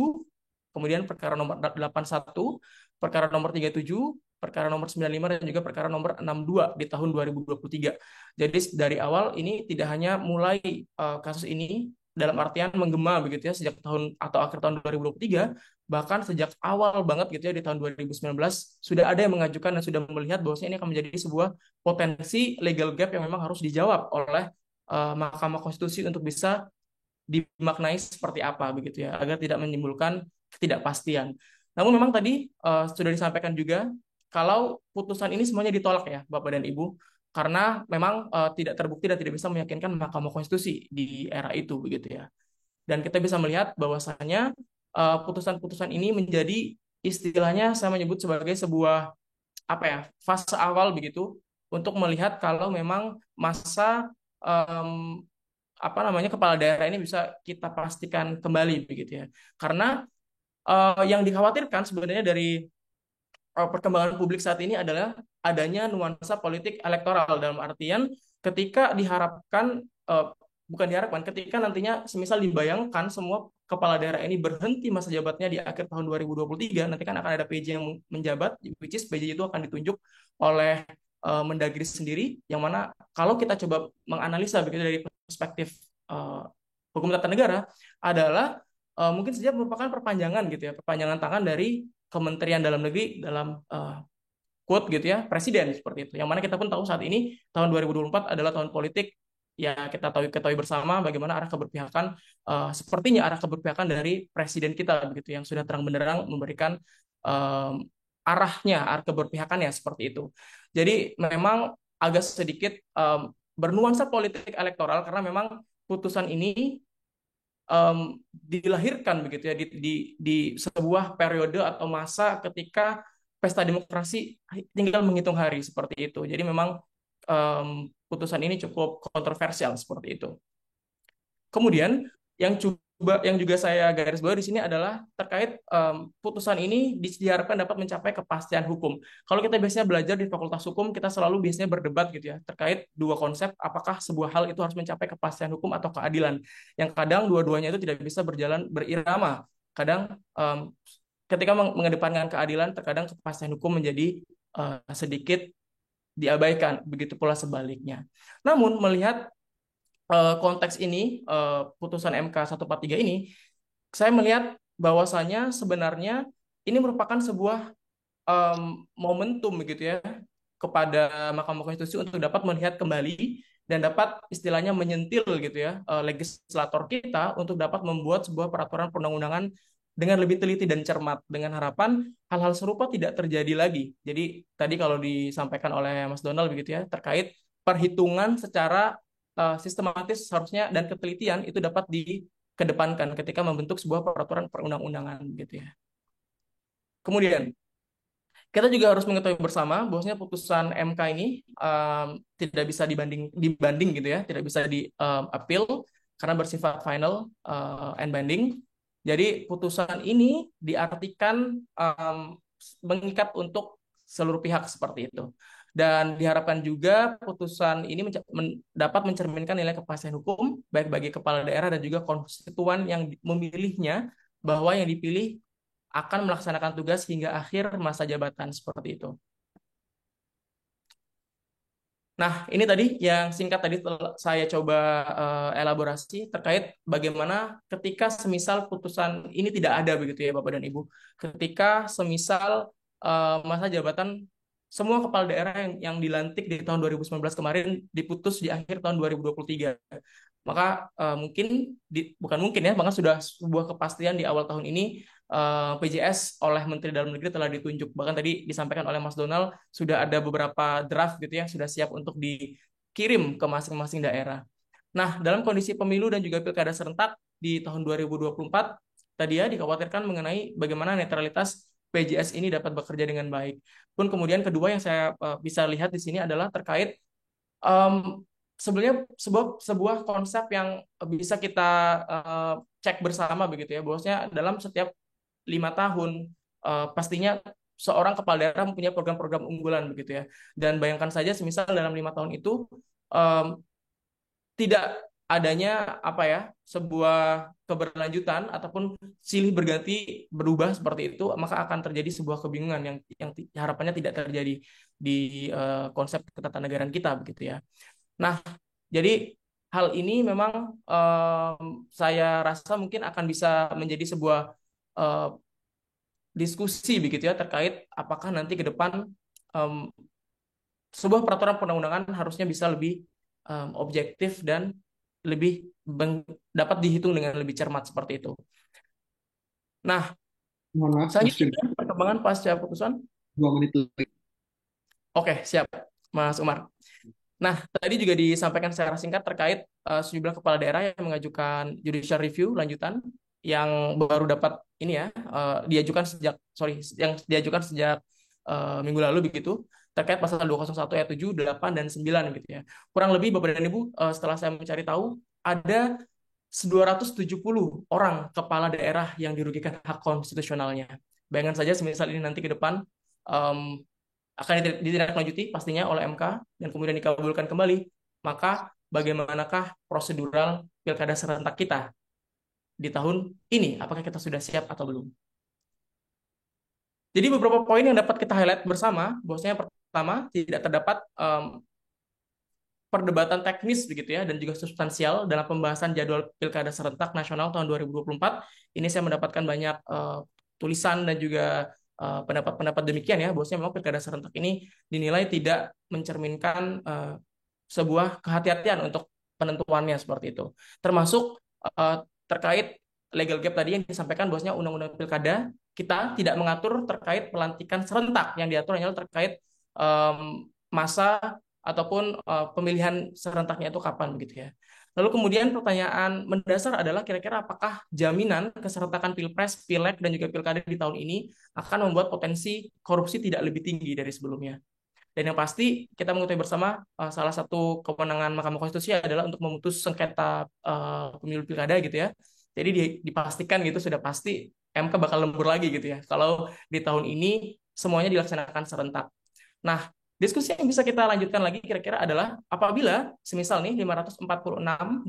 kemudian perkara nomor 81, perkara nomor 37, perkara nomor 95, dan juga perkara nomor 62 di tahun 2023. Jadi dari awal ini tidak hanya mulai kasus ini dalam artian menggema begitu ya sejak tahun atau akhir tahun 2023, bahkan sejak awal banget gitu ya di tahun 2019 sudah ada yang mengajukan dan sudah melihat bahwasanya ini akan menjadi sebuah potensi legal gap yang memang harus dijawab oleh Mahkamah Konstitusi untuk bisa dimaknai seperti apa begitu ya, agar tidak menimbulkan ketidakpastian. Namun memang tadi sudah disampaikan juga kalau putusan ini semuanya ditolak ya Bapak dan Ibu, karena memang tidak terbukti dan tidak bisa meyakinkan Mahkamah Konstitusi di era itu begitu ya. Dan kita bisa melihat bahwasanya putusan-putusan ini menjadi istilahnya saya menyebut sebagai sebuah fase awal begitu untuk melihat kalau memang masa kepala daerah ini bisa kita pastikan kembali begitu ya. Karena yang dikhawatirkan sebenarnya dari perkembangan publik saat ini adalah adanya nuansa politik elektoral, dalam artian ketika ketika nantinya semisal dibayangkan semua kepala daerah ini berhenti masa jabatannya di akhir tahun 2023, nanti kan akan ada PJ yang menjabat, which is PJ itu akan ditunjuk oleh Mendagri sendiri, yang mana kalau kita coba menganalisa begitu dari perspektif hukum tata negara adalah mungkin saja merupakan perpanjangan gitu ya, perpanjangan tangan dari Kementerian Dalam Negeri dalam quote gitu ya, presiden seperti itu. Yang mana kita pun tahu saat ini tahun 2024 adalah tahun politik, ya kita ketahui bersama bagaimana arah keberpihakan, sepertinya arah keberpihakan dari presiden kita begitu, yang sudah terang benderang memberikan arah keberpihakannya seperti itu. Jadi memang agak sedikit bernuansa politik elektoral, karena memang putusan ini dilahirkan begitu ya di sebuah periode atau masa ketika pesta demokrasi tinggal menghitung hari seperti itu. Jadi memang putusan ini cukup kontroversial seperti itu. Kemudian yang juga saya garis bawah di sini adalah terkait putusan ini diharapkan dapat mencapai kepastian hukum. Kalau kita biasanya belajar di Fakultas Hukum, kita selalu biasanya berdebat gitu ya terkait dua konsep, apakah sebuah hal itu harus mencapai kepastian hukum atau keadilan. Yang kadang dua-duanya itu tidak bisa berjalan berirama. Kadang ketika mengedepankan keadilan, terkadang kepastian hukum menjadi sedikit diabaikan. Begitu pula sebaliknya. Namun melihat konteks ini, putusan MK 143 ini, saya melihat bahwasanya sebenarnya ini merupakan sebuah momentum begitu ya kepada Mahkamah Konstitusi untuk dapat melihat kembali dan dapat istilahnya menyentil gitu ya legislator kita untuk dapat membuat sebuah peraturan perundang-undangan dengan lebih teliti dan cermat dengan harapan hal-hal serupa tidak terjadi lagi. Jadi tadi kalau disampaikan oleh Mas Donald begitu ya terkait perhitungan secara sistematis seharusnya dan ketelitian itu dapat dikedepankan ketika membentuk sebuah peraturan perundang-undangan gitu ya. Kemudian kita juga harus mengetahui bersama bahwasanya putusan MK ini tidak bisa dibanding gitu ya, tidak bisa di appeal karena bersifat final and binding. Jadi putusan ini diartikan mengikat untuk seluruh pihak seperti itu. Dan diharapkan juga putusan ini dapat mencerminkan nilai kepastian hukum baik bagi kepala daerah dan juga konstituen yang memilihnya, bahwa yang dipilih akan melaksanakan tugas hingga akhir masa jabatan seperti itu. Nah, ini tadi yang singkat tadi saya coba elaborasi terkait bagaimana ketika semisal putusan ini tidak ada begitu ya Bapak dan Ibu. Ketika semisal masa jabatan semua kepala daerah yang dilantik di tahun 2019 kemarin diputus di akhir tahun 2023. Maka bukan mungkin ya, bahkan sudah sebuah kepastian di awal tahun ini PJS oleh Menteri Dalam Negeri telah ditunjuk. Bahkan tadi disampaikan oleh Mas Donald, sudah ada beberapa draft gitu ya, sudah siap untuk dikirim ke masing-masing daerah. Nah, dalam kondisi pemilu dan juga pilkada serentak di tahun 2024, tadi ya dikhawatirkan mengenai bagaimana netralitas PJS ini dapat bekerja dengan baik. Pun kemudian kedua yang saya bisa lihat di sini adalah terkait sebenarnya sebuah konsep yang bisa kita cek bersama begitu ya, bahwasanya dalam setiap 5 tahun pastinya seorang kepala daerah mempunyai program-program unggulan begitu ya. Dan bayangkan saja semisal dalam 5 tahun itu tidak adanya sebuah keberlanjutan ataupun silih berganti berubah seperti itu, maka akan terjadi sebuah kebingungan yang harapannya tidak terjadi di konsep ketatanegaraan kita begitu ya. Nah, jadi hal ini memang saya rasa mungkin akan bisa menjadi sebuah diskusi begitu ya terkait apakah nanti ke depan sebuah peraturan perundang-undangan harusnya bisa lebih objektif dan lebih dapat dihitung dengan lebih cermat seperti itu. Nah, Mohon maaf, Mas selanjutnya Firda, perkembangan pasca putusan. 2 menit lagi. Oke, siap, Mas Umar. Nah, tadi juga disampaikan secara singkat terkait sejumlah kepala daerah yang mengajukan judicial review lanjutan yang baru dapat ini ya yang diajukan sejak minggu lalu begitu terkait pasal 201 ayat 7, 8 dan 9 gitu ya. Kurang lebih Bapak dan Ibu setelah saya mencari tahu ada 270 orang kepala daerah yang dirugikan hak konstitusionalnya. Bayangkan saja semisal ini nanti ke depan akan ditindaklanjuti pastinya oleh MK dan kemudian dikabulkan kembali, maka bagaimanakah prosedural pilkada serentak kita di tahun ini? Apakah kita sudah siap atau belum? Jadi beberapa poin yang dapat kita highlight bersama, bahwasanya pertama tidak terdapat perdebatan teknis begitu ya dan juga substansial dalam pembahasan jadwal pilkada serentak nasional tahun 2024. Ini saya mendapatkan banyak tulisan dan juga pendapat-pendapat demikian ya, bahwasanya memang pilkada serentak ini dinilai tidak mencerminkan sebuah kehati-hatian untuk penentuannya seperti itu. Termasuk terkait legal gap tadi yang disampaikan, bahwasanya undang-undang pilkada kita tidak mengatur terkait pelantikan serentak, yang diatur hanyalah terkait masa ataupun pemilihan serentaknya itu kapan begitu ya. Lalu kemudian pertanyaan mendasar adalah kira-kira apakah jaminan keserentakan Pilpres, Pileg, dan juga Pilkada di tahun ini akan membuat potensi korupsi tidak lebih tinggi dari sebelumnya. Dan yang pasti kita mengetahui bersama salah satu kewenangan Mahkamah Konstitusi adalah untuk memutus sengketa pemilu pilkada gitu ya. Jadi dipastikan gitu sudah pasti MK bakal lembur lagi gitu ya. Kalau di tahun ini semuanya dilaksanakan serentak. Nah, diskusi yang bisa kita lanjutkan lagi kira-kira adalah apabila semisal nih 546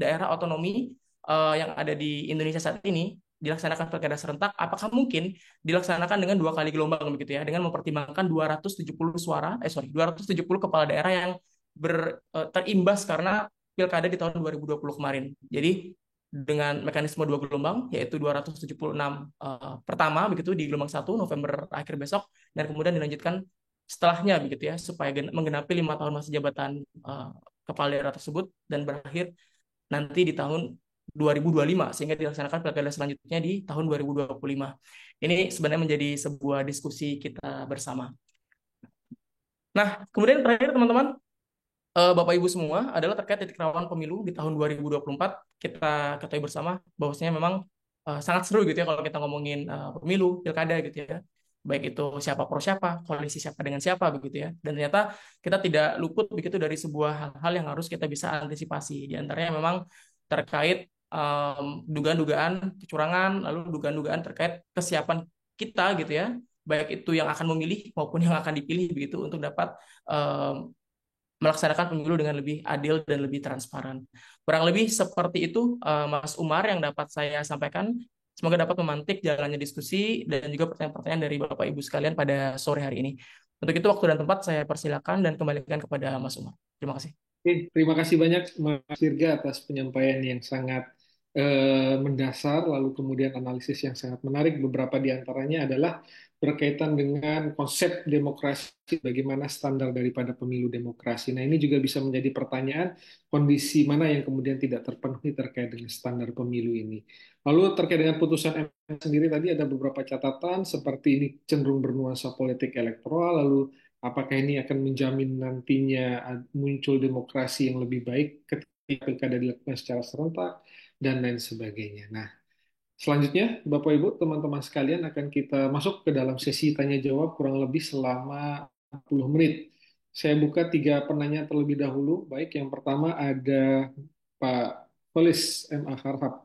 daerah otonomi yang ada di Indonesia saat ini dilaksanakan pilkada serentak, apakah mungkin dilaksanakan dengan 2 kali gelombang begitu ya, dengan mempertimbangkan 270 270 kepala daerah yang terimbas karena pilkada di tahun 2020 kemarin. Jadi dengan mekanisme 2 gelombang, yaitu 276 pertama begitu di gelombang 1 November akhir besok, dan kemudian dilanjutkan setelahnya begitu ya, supaya menggenapi 5 tahun masa jabatan kepala daerah tersebut dan berakhir nanti di tahun 2025 sehingga dilaksanakan pilkada selanjutnya di tahun 2025. Ini sebenarnya menjadi sebuah diskusi kita bersama. Nah, kemudian terakhir teman-teman, Bapak Ibu semua adalah terkait titik rawan pemilu di tahun 2024. Kita ketahui bersama bahwasanya memang sangat seru gitu ya kalau kita ngomongin pemilu, pilkada gitu ya. Baik itu siapa pro siapa, koalisi siapa dengan siapa begitu ya. Dan ternyata kita tidak luput begitu dari sebuah hal-hal yang harus kita bisa antisipasi. Di antaranya memang terkait dugaan-dugaan kecurangan, lalu dugaan-dugaan terkait kesiapan kita gitu ya, baik itu yang akan memilih maupun yang akan dipilih begitu untuk dapat melaksanakan pemilu dengan lebih adil dan lebih transparan. Kurang lebih seperti itu, Mas Umar, yang dapat saya sampaikan. Semoga dapat memantik jalannya diskusi dan juga pertanyaan-pertanyaan dari Bapak Ibu sekalian pada sore hari ini. Untuk itu, waktu dan tempat saya persilakan dan kembalikan kepada Mas Umar. Terima kasih. Oke, terima kasih banyak Mas Virga atas penyampaian yang sangat mendasar, lalu kemudian analisis yang sangat menarik. Beberapa di antaranya adalah berkaitan dengan konsep demokrasi, bagaimana standar daripada pemilu demokrasi. Nah, ini juga bisa menjadi pertanyaan kondisi mana yang kemudian tidak terpenuhi terkait dengan standar pemilu ini. Lalu terkait dengan putusan MK sendiri tadi ada beberapa catatan seperti ini cenderung bernuansa politik elektoral, lalu apakah ini akan menjamin nantinya muncul demokrasi yang lebih baik ketika pilkada dilakukan secara serentak dan lain sebagainya. Nah, selanjutnya Bapak Ibu, teman-teman sekalian akan kita masuk ke dalam sesi tanya jawab kurang lebih selama 40 menit. Saya buka 3 penanya terlebih dahulu. Baik, yang pertama ada Pak Polis M.A. Harhab.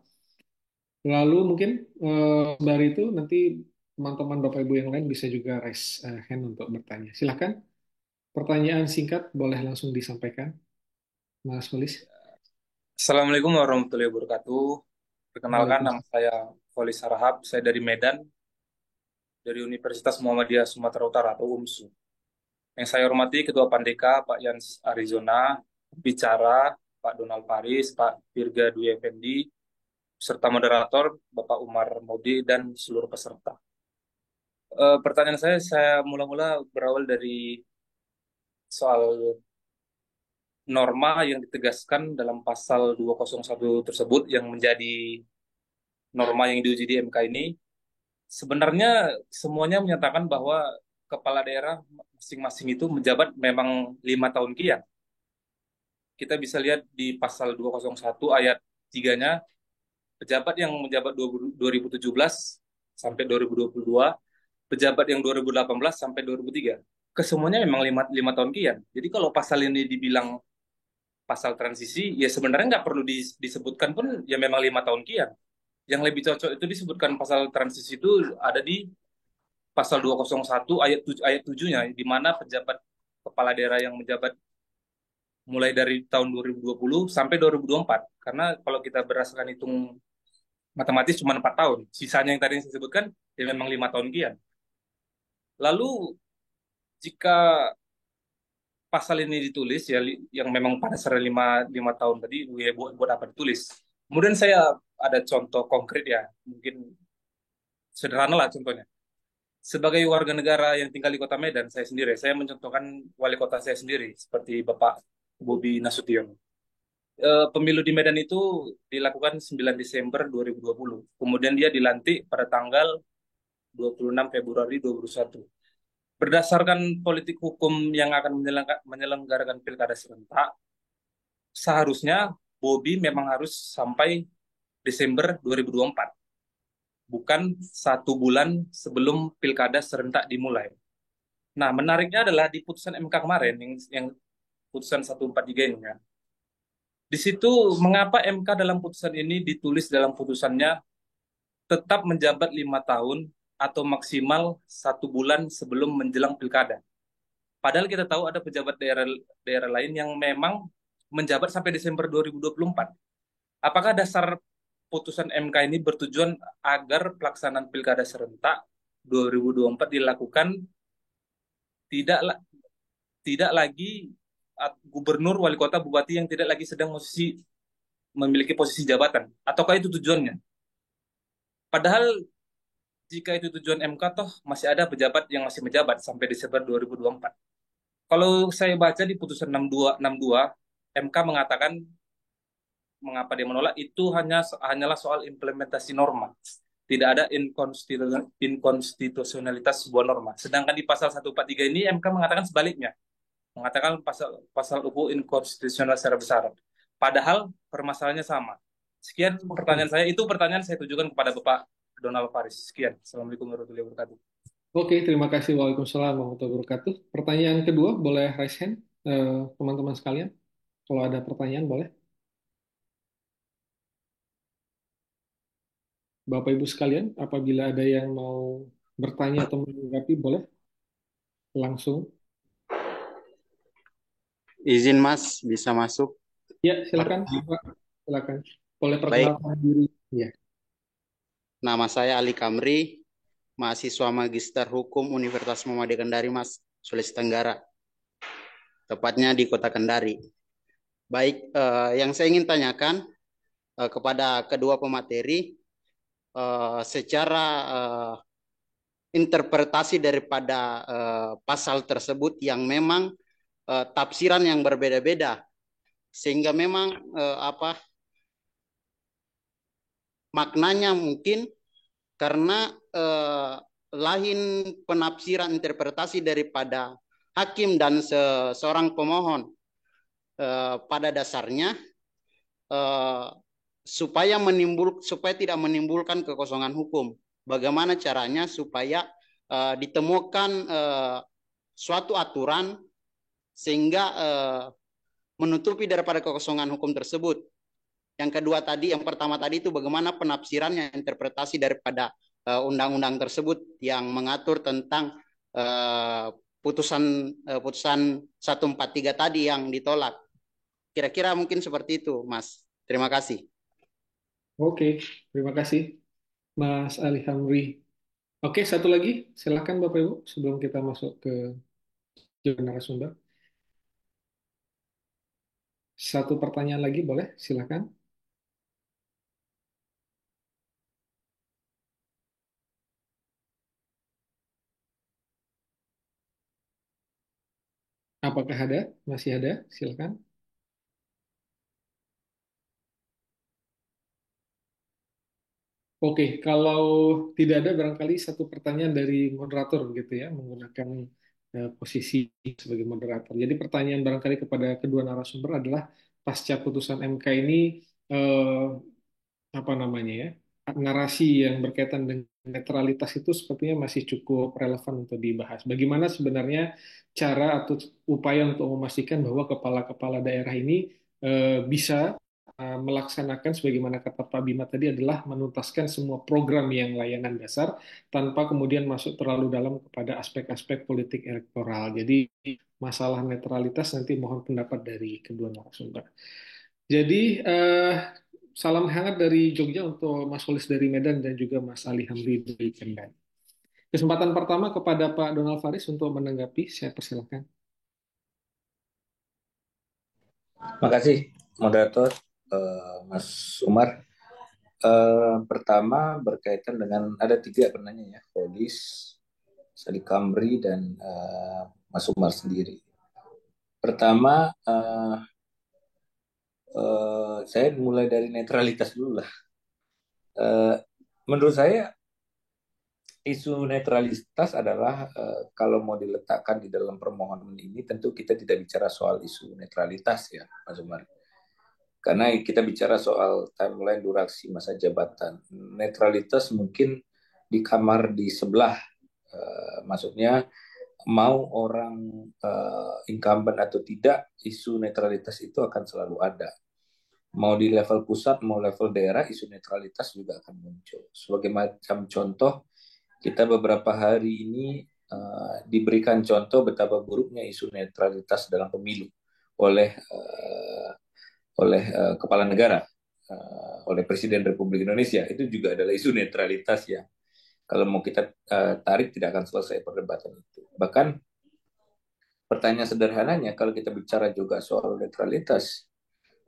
Lalu mungkin dari itu nanti teman-teman Bapak Ibu yang lain bisa juga raise hand untuk bertanya. Silakan. Pertanyaan singkat boleh langsung disampaikan, Mas Polis. Assalamualaikum warahmatullahi wabarakatuh. Perkenalkan, nama Waalaikumsalam. saya Folis Sarahab, saya dari Medan, dari Universitas Muhammadiyah Sumatera Utara atau UMSU. Yang saya hormati Ketua Pandeka, Pak Yans Arizona, bicara Pak Donald Faris, Pak Virga Dwi Effendi, serta moderator Bapak Umar Modi dan seluruh peserta. Pertanyaan saya mula-mula berawal dari soal norma yang ditegaskan dalam pasal 201 tersebut yang menjadi norma yang diuji di MK ini. Sebenarnya semuanya menyatakan bahwa kepala daerah masing-masing itu menjabat memang 5 tahun kian. Kita bisa lihat di pasal 201 ayat 3-nya, pejabat yang menjabat 2017 sampai 2022, pejabat yang 2018 sampai 2003. Kesemuanya memang 5 tahun kian. Jadi kalau pasal ini dibilang pasal transisi, ya sebenarnya nggak perlu disebutkan pun ya memang 5 tahun kian. Yang lebih cocok itu disebutkan pasal transisi itu ada di pasal 201 ayat 7-nya, di mana pejabat kepala daerah yang menjabat mulai dari tahun 2020 sampai 2024. Karena kalau kita berdasarkan hitung matematis cuma 4 tahun. Sisanya yang tadi saya sebutkan ya memang 5 tahun kian. Lalu jika pasal ini ditulis ya yang memang pada dasarnya 5 tahun tadi ya buat apa ditulis. Kemudian saya ada contoh konkret ya, mungkin sederhana lah contohnya. Sebagai warga negara yang tinggal di Kota Medan, saya mencontohkan wali kota saya sendiri, seperti Bapak Bobi Nasution. Pemilu di Medan itu dilakukan 9 Desember 2020. Kemudian dia dilantik pada tanggal 26 Februari 2021. Berdasarkan politik hukum yang akan menyelenggarakan pilkada serentak, seharusnya Bobi memang harus sampai Desember 2024. Bukan 1 bulan sebelum pilkada serentak dimulai. Nah, menariknya adalah di putusan MK kemarin yang putusan 143 ini ya. Di situ mengapa MK dalam putusan ini ditulis dalam putusannya tetap menjabat 5 tahun atau maksimal 1 bulan sebelum menjelang pilkada. Padahal kita tahu ada pejabat daerah daerah lain yang memang menjabat sampai Desember 2024. Apakah dasar putusan MK ini bertujuan agar pelaksanaan pilkada serentak 2024 dilakukan tidak tidak lagi gubernur, wali kota, bupati yang tidak lagi sedang memiliki posisi jabatan? Ataukah itu tujuannya? Padahal jika itu tujuan MK, toh masih ada pejabat yang masih menjabat sampai Desember 2024. Kalau saya baca di putusan 62, MK mengatakan mengapa dia menolak itu hanyalah soal implementasi norma. Tidak ada inkonstitusionalitas sebuah norma. Sedangkan di pasal 143 ini MK mengatakan sebaliknya, mengatakan pasal pasal UU inkonstitusional secara besar. Padahal permasalahannya sama. Sekian Oke, pertanyaan saya. Itu pertanyaan saya tujukan kepada Bapak Donald Faris. Sekian. Assalamualaikum warahmatullahi wabarakatuh. oke, terima kasih. Waalaikumsalam warahmatullahi wabarakatuh. Pertanyaan kedua, boleh raise hand, teman-teman sekalian. Kalau ada pertanyaan, boleh. Bapak Ibu sekalian, apabila ada yang mau bertanya atau menanggapi, boleh langsung. Izin Mas, bisa masuk? Ya, silakan, Pak. Silakan. Boleh Baik, perkenalkan diri. Ya. nama saya Ali Kamri, mahasiswa Magister Hukum Universitas Muhammadiyah Kendari, Mas, Sulawesi Tenggara, tepatnya di Kota Kendari. Baik, yang saya ingin tanyakan kepada kedua pemateri, secara interpretasi daripada pasal tersebut yang memang tafsiran yang berbeda-beda, sehingga memang maknanya mungkin karena lain penafsiran interpretasi daripada hakim dan seorang pemohon pada dasarnya eh, supaya tidak menimbulkan kekosongan hukum. Bagaimana caranya supaya ditemukan suatu aturan sehingga menutupi daripada kekosongan hukum tersebut. Yang pertama tadi itu bagaimana penafsirannya, interpretasi daripada undang-undang tersebut yang mengatur tentang putusan 143 tadi yang ditolak. Kira-kira mungkin seperti itu, Mas. Terima kasih. Oke, terima kasih, Mas Ali Hamri. Oke, satu lagi. Silakan Bapak Ibu, sebelum kita masuk ke jawaban narasumber. Satu pertanyaan lagi, boleh? Silakan. Apakah ada? Masih ada? Silakan. Oke, kalau tidak ada barangkali satu pertanyaan dari moderator begitu ya, menggunakan posisi sebagai moderator. Jadi pertanyaan barangkali kepada kedua narasumber adalah pasca putusan MK ini eh, apa namanya ya, narasi yang berkaitan dengan netralitas itu sepertinya masih cukup relevan untuk dibahas. Bagaimana sebenarnya cara atau upaya untuk memastikan bahwa kepala-kepala daerah ini bisa melaksanakan sebagaimana kata Pak Bima tadi adalah menuntaskan semua program yang layanan dasar tanpa kemudian masuk terlalu dalam kepada aspek-aspek politik elektoral. Jadi masalah netralitas nanti mohon pendapat dari kedua narasumber. Jadi salam hangat dari Jogja untuk Mas Holis dari Medan dan juga Mas Ali Hamdi dari Kendari. Kesempatan pertama kepada Pak Donald Faris untuk menanggapi, saya persilakan. Makasih, moderator Mas Umar. Pertama berkaitan dengan ada 3 penanya ya, Polis, Sadi Kamri, dan Mas Umar sendiri. Pertama, saya mulai dari netralitas dulu lah. Menurut saya isu netralitas adalah kalau mau diletakkan di dalam permohonan ini tentu kita tidak bicara soal isu netralitas ya Mas Umar. Karena kita bicara soal timeline durasi masa jabatan. Netralitas mungkin di kamar di sebelah, maksudnya mau orang incumbent atau tidak, isu netralitas itu akan selalu ada. Mau di level pusat, mau level daerah, isu netralitas juga akan muncul. Sebagai macam contoh, kita beberapa hari ini diberikan contoh betapa buruknya isu netralitas dalam pemilu oleh kepala negara, oleh Presiden Republik Indonesia. Itu juga adalah isu netralitas yang kalau mau kita tarik tidak akan selesai perdebatan itu. Bahkan pertanyaan sederhananya, kalau kita bicara juga soal netralitas,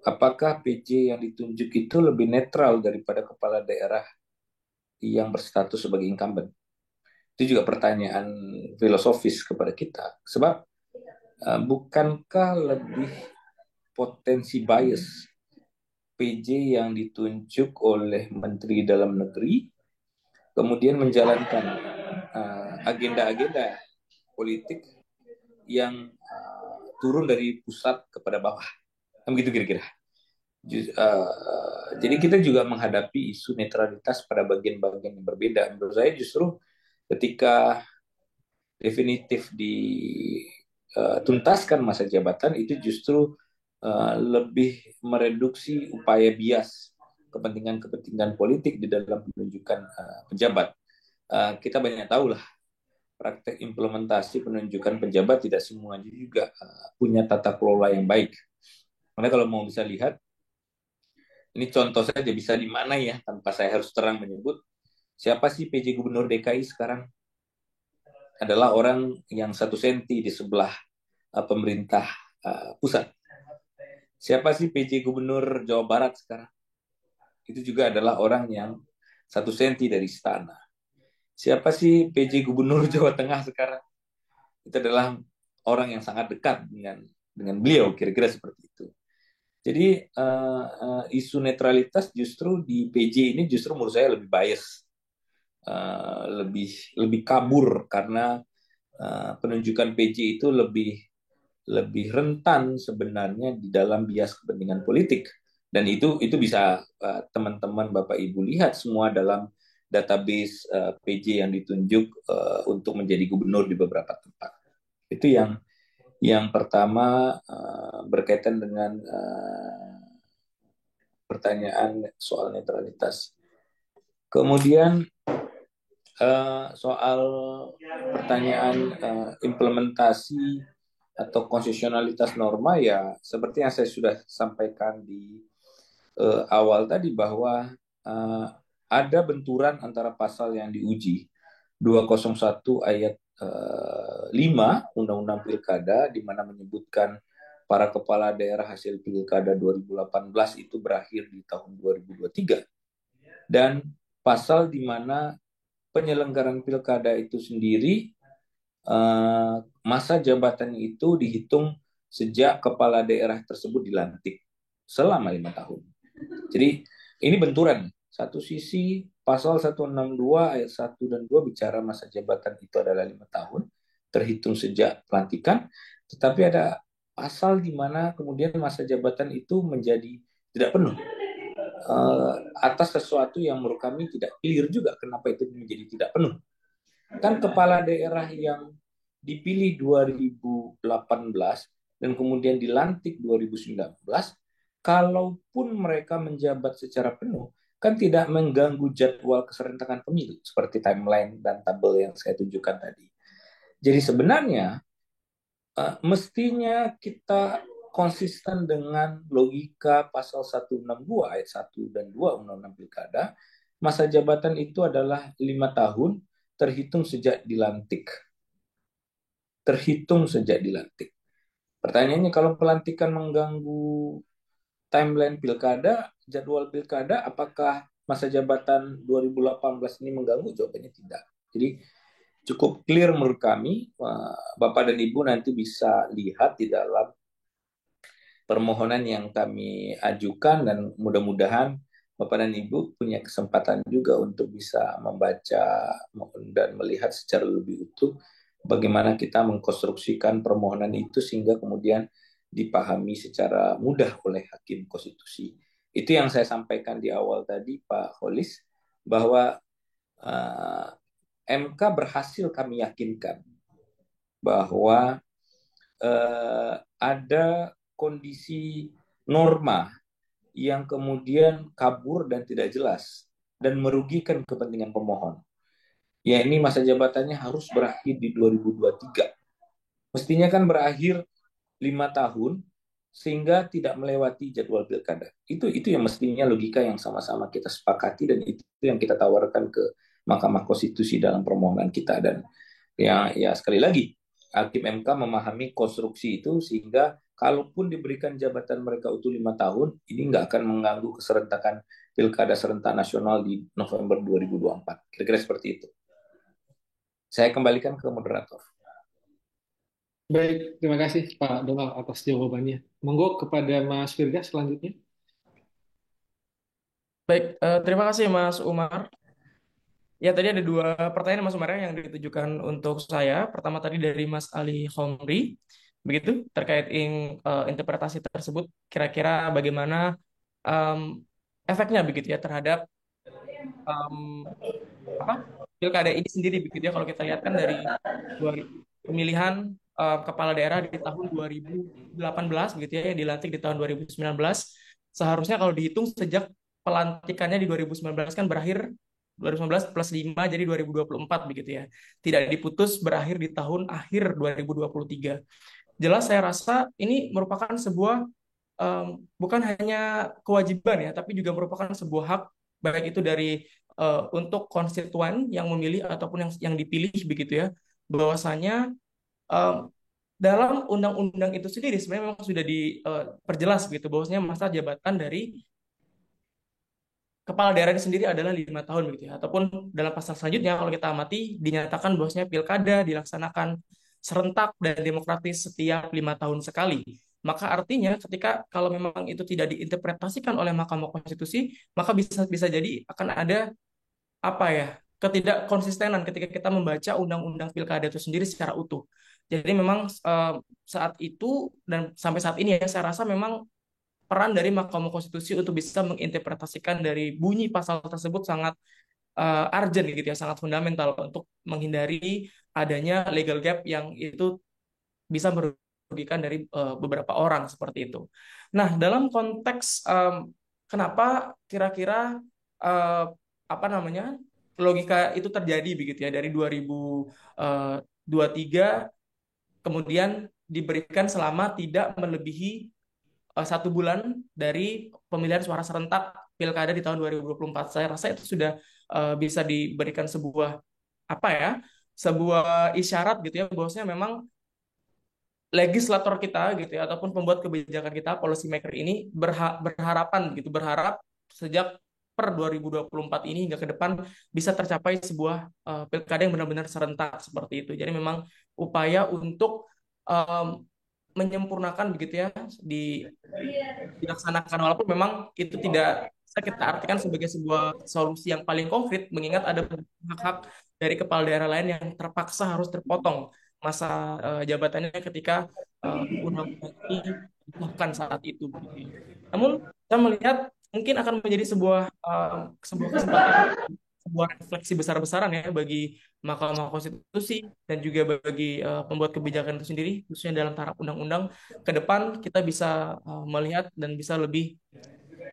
apakah PJ yang ditunjuk itu lebih netral daripada kepala daerah yang berstatus sebagai incumbent? Itu juga pertanyaan filosofis kepada kita. Sebab bukankah lebih potensi bias PJ yang ditunjuk oleh Menteri Dalam Negeri kemudian menjalankan agenda-agenda politik yang turun dari pusat kepada bawah, kan begitu kira-kira. Jadi kita juga menghadapi isu netralitas pada bagian-bagian yang berbeda. Menurut saya justru ketika definitif dituntaskan masa jabatan itu justru lebih mereduksi upaya bias kepentingan-kepentingan politik di dalam penunjukan pejabat. Kita banyak tahu lah praktek implementasi penunjukan pejabat tidak semuanya juga punya tata kelola yang baik. Karena kalau mau bisa lihat, ini contoh saja bisa di mana ya, tanpa saya harus terang menyebut, siapa sih PJ Gubernur DKI sekarang? Adalah orang yang 1 senti di sebelah pemerintah pusat. Siapa sih PJ Gubernur Jawa Barat sekarang? Itu juga adalah orang yang 1 senti dari istana. Siapa sih PJ Gubernur Jawa Tengah sekarang? Itu adalah orang yang sangat dekat dengan beliau, kira-kira seperti itu. Jadi isu netralitas justru di PJ ini justru menurut saya lebih bias, lebih kabur karena penunjukan PJ itu lebih rentan sebenarnya di dalam bias kepentingan politik. Dan itu bisa teman-teman Bapak Ibu lihat semua dalam database PJ yang ditunjuk untuk menjadi gubernur di beberapa tempat. Itu yang pertama berkaitan dengan pertanyaan soal netralitas. Kemudian soal pertanyaan implementasi atau konstitusionalitas norma, ya seperti yang saya sudah sampaikan di awal tadi bahwa ada benturan antara pasal yang diuji 201 ayat 5 Undang-Undang Pilkada di mana menyebutkan para kepala daerah hasil Pilkada 2018 itu berakhir di tahun 2023, dan pasal di mana penyelenggaraan pilkada itu sendiri masa jabatannya itu dihitung sejak kepala daerah tersebut dilantik selama 5 tahun. Jadi ini benturan. Satu sisi pasal 162 ayat 1 dan 2 bicara masa jabatan itu adalah 5 tahun terhitung sejak pelantikan, tetapi ada pasal di mana kemudian masa jabatan itu menjadi tidak penuh atas sesuatu yang menurut kami tidak clear juga kenapa itu menjadi tidak penuh. Kan kepala daerah yang dipilih 2018 dan kemudian dilantik 2019, kalaupun mereka menjabat secara penuh, kan tidak mengganggu jadwal keserentakan pemilu seperti timeline dan tabel yang saya tunjukkan tadi. Jadi sebenarnya mestinya kita konsisten dengan logika pasal 162 ayat 1 dan 2 Undang-Undang Pilkada. Masa jabatan itu adalah 5 tahun terhitung sejak dilantik. Terhitung sejak dilantik. Pertanyaannya, kalau pelantikan mengganggu timeline pilkada, jadwal pilkada, apakah masa jabatan 2018 ini mengganggu? Jawabannya tidak. Jadi cukup clear menurut kami. Bapak dan Ibu nanti bisa lihat di dalam permohonan yang kami ajukan, dan mudah-mudahan Bapak dan Ibu punya kesempatan juga untuk bisa membaca dan melihat secara lebih utuh bagaimana kita mengkonstruksikan permohonan itu sehingga kemudian dipahami secara mudah oleh Hakim Konstitusi. Itu yang saya sampaikan di awal tadi, Pak Holis, bahwa MK berhasil kami yakinkan bahwa ada kondisi norma yang kemudian kabur dan tidak jelas dan merugikan kepentingan pemohon. Ya, ini masa jabatannya harus berakhir di 2023. Mestinya kan berakhir 5 tahun sehingga tidak melewati jadwal pilkada. Itu yang mestinya logika yang sama-sama kita sepakati, dan itu yang kita tawarkan ke Mahkamah Konstitusi dalam permohonan kita. Dan ya sekali lagi, Hakim MK memahami konstruksi itu sehingga kalaupun diberikan jabatan mereka utuh 5 tahun, ini nggak akan mengganggu keserentakan pilkada serentak nasional di November 2024. Kira-kira seperti itu. Saya kembalikan ke moderator. Baik, terima kasih Pak Donald atas jawabannya. Monggo kepada Mas Firga selanjutnya. Baik, terima kasih Mas Umar. Ya, tadi ada 2 pertanyaan Mas Umar yang ditujukan untuk saya. Pertama tadi dari Mas Ali Khomri, begitu, terkait interpretasi tersebut, kira-kira bagaimana efeknya begitu ya terhadap pilkada ini sendiri begitu ya. Kalau kita lihat kan dari pemilihan kepala daerah di tahun 2018 begitu ya, yang dilantik di tahun 2019, seharusnya kalau dihitung sejak pelantikannya di 2019 kan berakhir 2019 plus 5 jadi 2024 begitu ya. Tidak diputus berakhir di tahun akhir 2023. Jelas saya rasa ini merupakan sebuah bukan hanya kewajiban ya, tapi juga merupakan sebuah hak, baik itu dari untuk konstituen yang memilih ataupun yang dipilih begitu ya, bahwasanya dalam undang-undang itu sendiri sebenarnya memang sudah diperjelas begitu, bahwasanya masa jabatan dari kepala daerah ini sendiri adalah 5 tahun begitu ya, ataupun dalam pasal selanjutnya kalau kita amati dinyatakan bahwasanya pilkada dilaksanakan serentak dan demokratis setiap 5 tahun sekali. Maka artinya ketika kalau memang itu tidak diinterpretasikan oleh Mahkamah Konstitusi, maka bisa jadi akan ada apa ya, ketidak konsistenan ketika kita membaca undang-undang pilkada itu sendiri secara utuh. Jadi memang saat itu dan sampai saat ini ya, saya rasa memang peran dari Mahkamah Konstitusi untuk bisa menginterpretasikan dari bunyi pasal tersebut sangat urgent gitu ya, sangat fundamental untuk menghindari adanya legal gap yang itu bisa merugikan dari beberapa orang seperti itu. Nah, dalam konteks kenapa kira-kira apa namanya logika itu terjadi begitu ya, dari 2023 kemudian diberikan selama tidak melebihi 1 bulan dari pemilihan suara serentak pilkada di tahun 2024. Saya rasa itu sudah bisa diberikan sebuah apa ya, sebuah isyarat gitu ya, bahwasanya memang legislator kita gitu ya, ataupun pembuat kebijakan kita, policy maker ini berharap sejak per 2024 ini hingga ke depan bisa tercapai sebuah pilkada yang benar-benar serentak seperti itu. Jadi memang upaya untuk menyempurnakan begitu ya dilaksanakan, walaupun memang itu tidak bisa kita artikan sebagai sebuah solusi yang paling konkret, mengingat ada hak-hak dari kepala daerah lain yang terpaksa harus terpotong masa jabatannya ketika undang-undang ini disahkan saat itu. Namun saya melihat mungkin akan menjadi sebuah kesempatan, sebuah refleksi besar-besaran ya bagi Mahkamah Konstitusi dan juga bagi pembuat kebijakan itu sendiri, khususnya dalam taraf undang-undang. Ke depan kita bisa melihat dan bisa lebih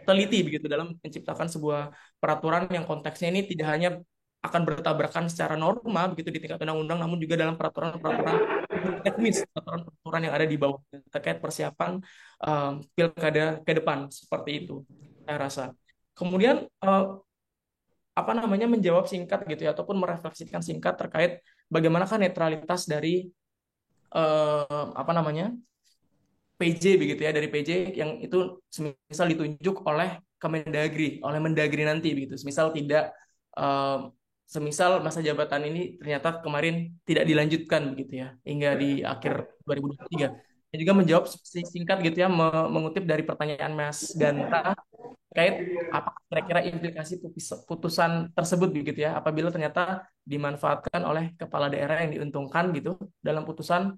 teliti begitu dalam menciptakan sebuah peraturan yang konteksnya ini tidak hanya akan bertabrakan secara norma begitu di tingkat undang-undang, namun juga dalam peraturan-peraturan teknis, peraturan-peraturan yang ada di bawah terkait persiapan pilkada ke depan seperti itu, saya rasa. Kemudian apa namanya menjawab singkat gitu ya, ataupun merefleksikan singkat terkait bagaimanakah netralitas dari apa namanya PJ begitu ya, dari PJ yang itu semisal ditunjuk oleh Kemendagri, oleh Mendagri nanti begitu. Semisal tidak semisal masa jabatan ini ternyata kemarin tidak dilanjutkan begitu ya hingga di akhir 2023. Dan juga menjawab singkat gitu ya, mengutip dari pertanyaan Mas Ganta terkait apa kira-kira implikasi putusan tersebut begitu ya apabila ternyata dimanfaatkan oleh kepala daerah yang diuntungkan gitu dalam putusan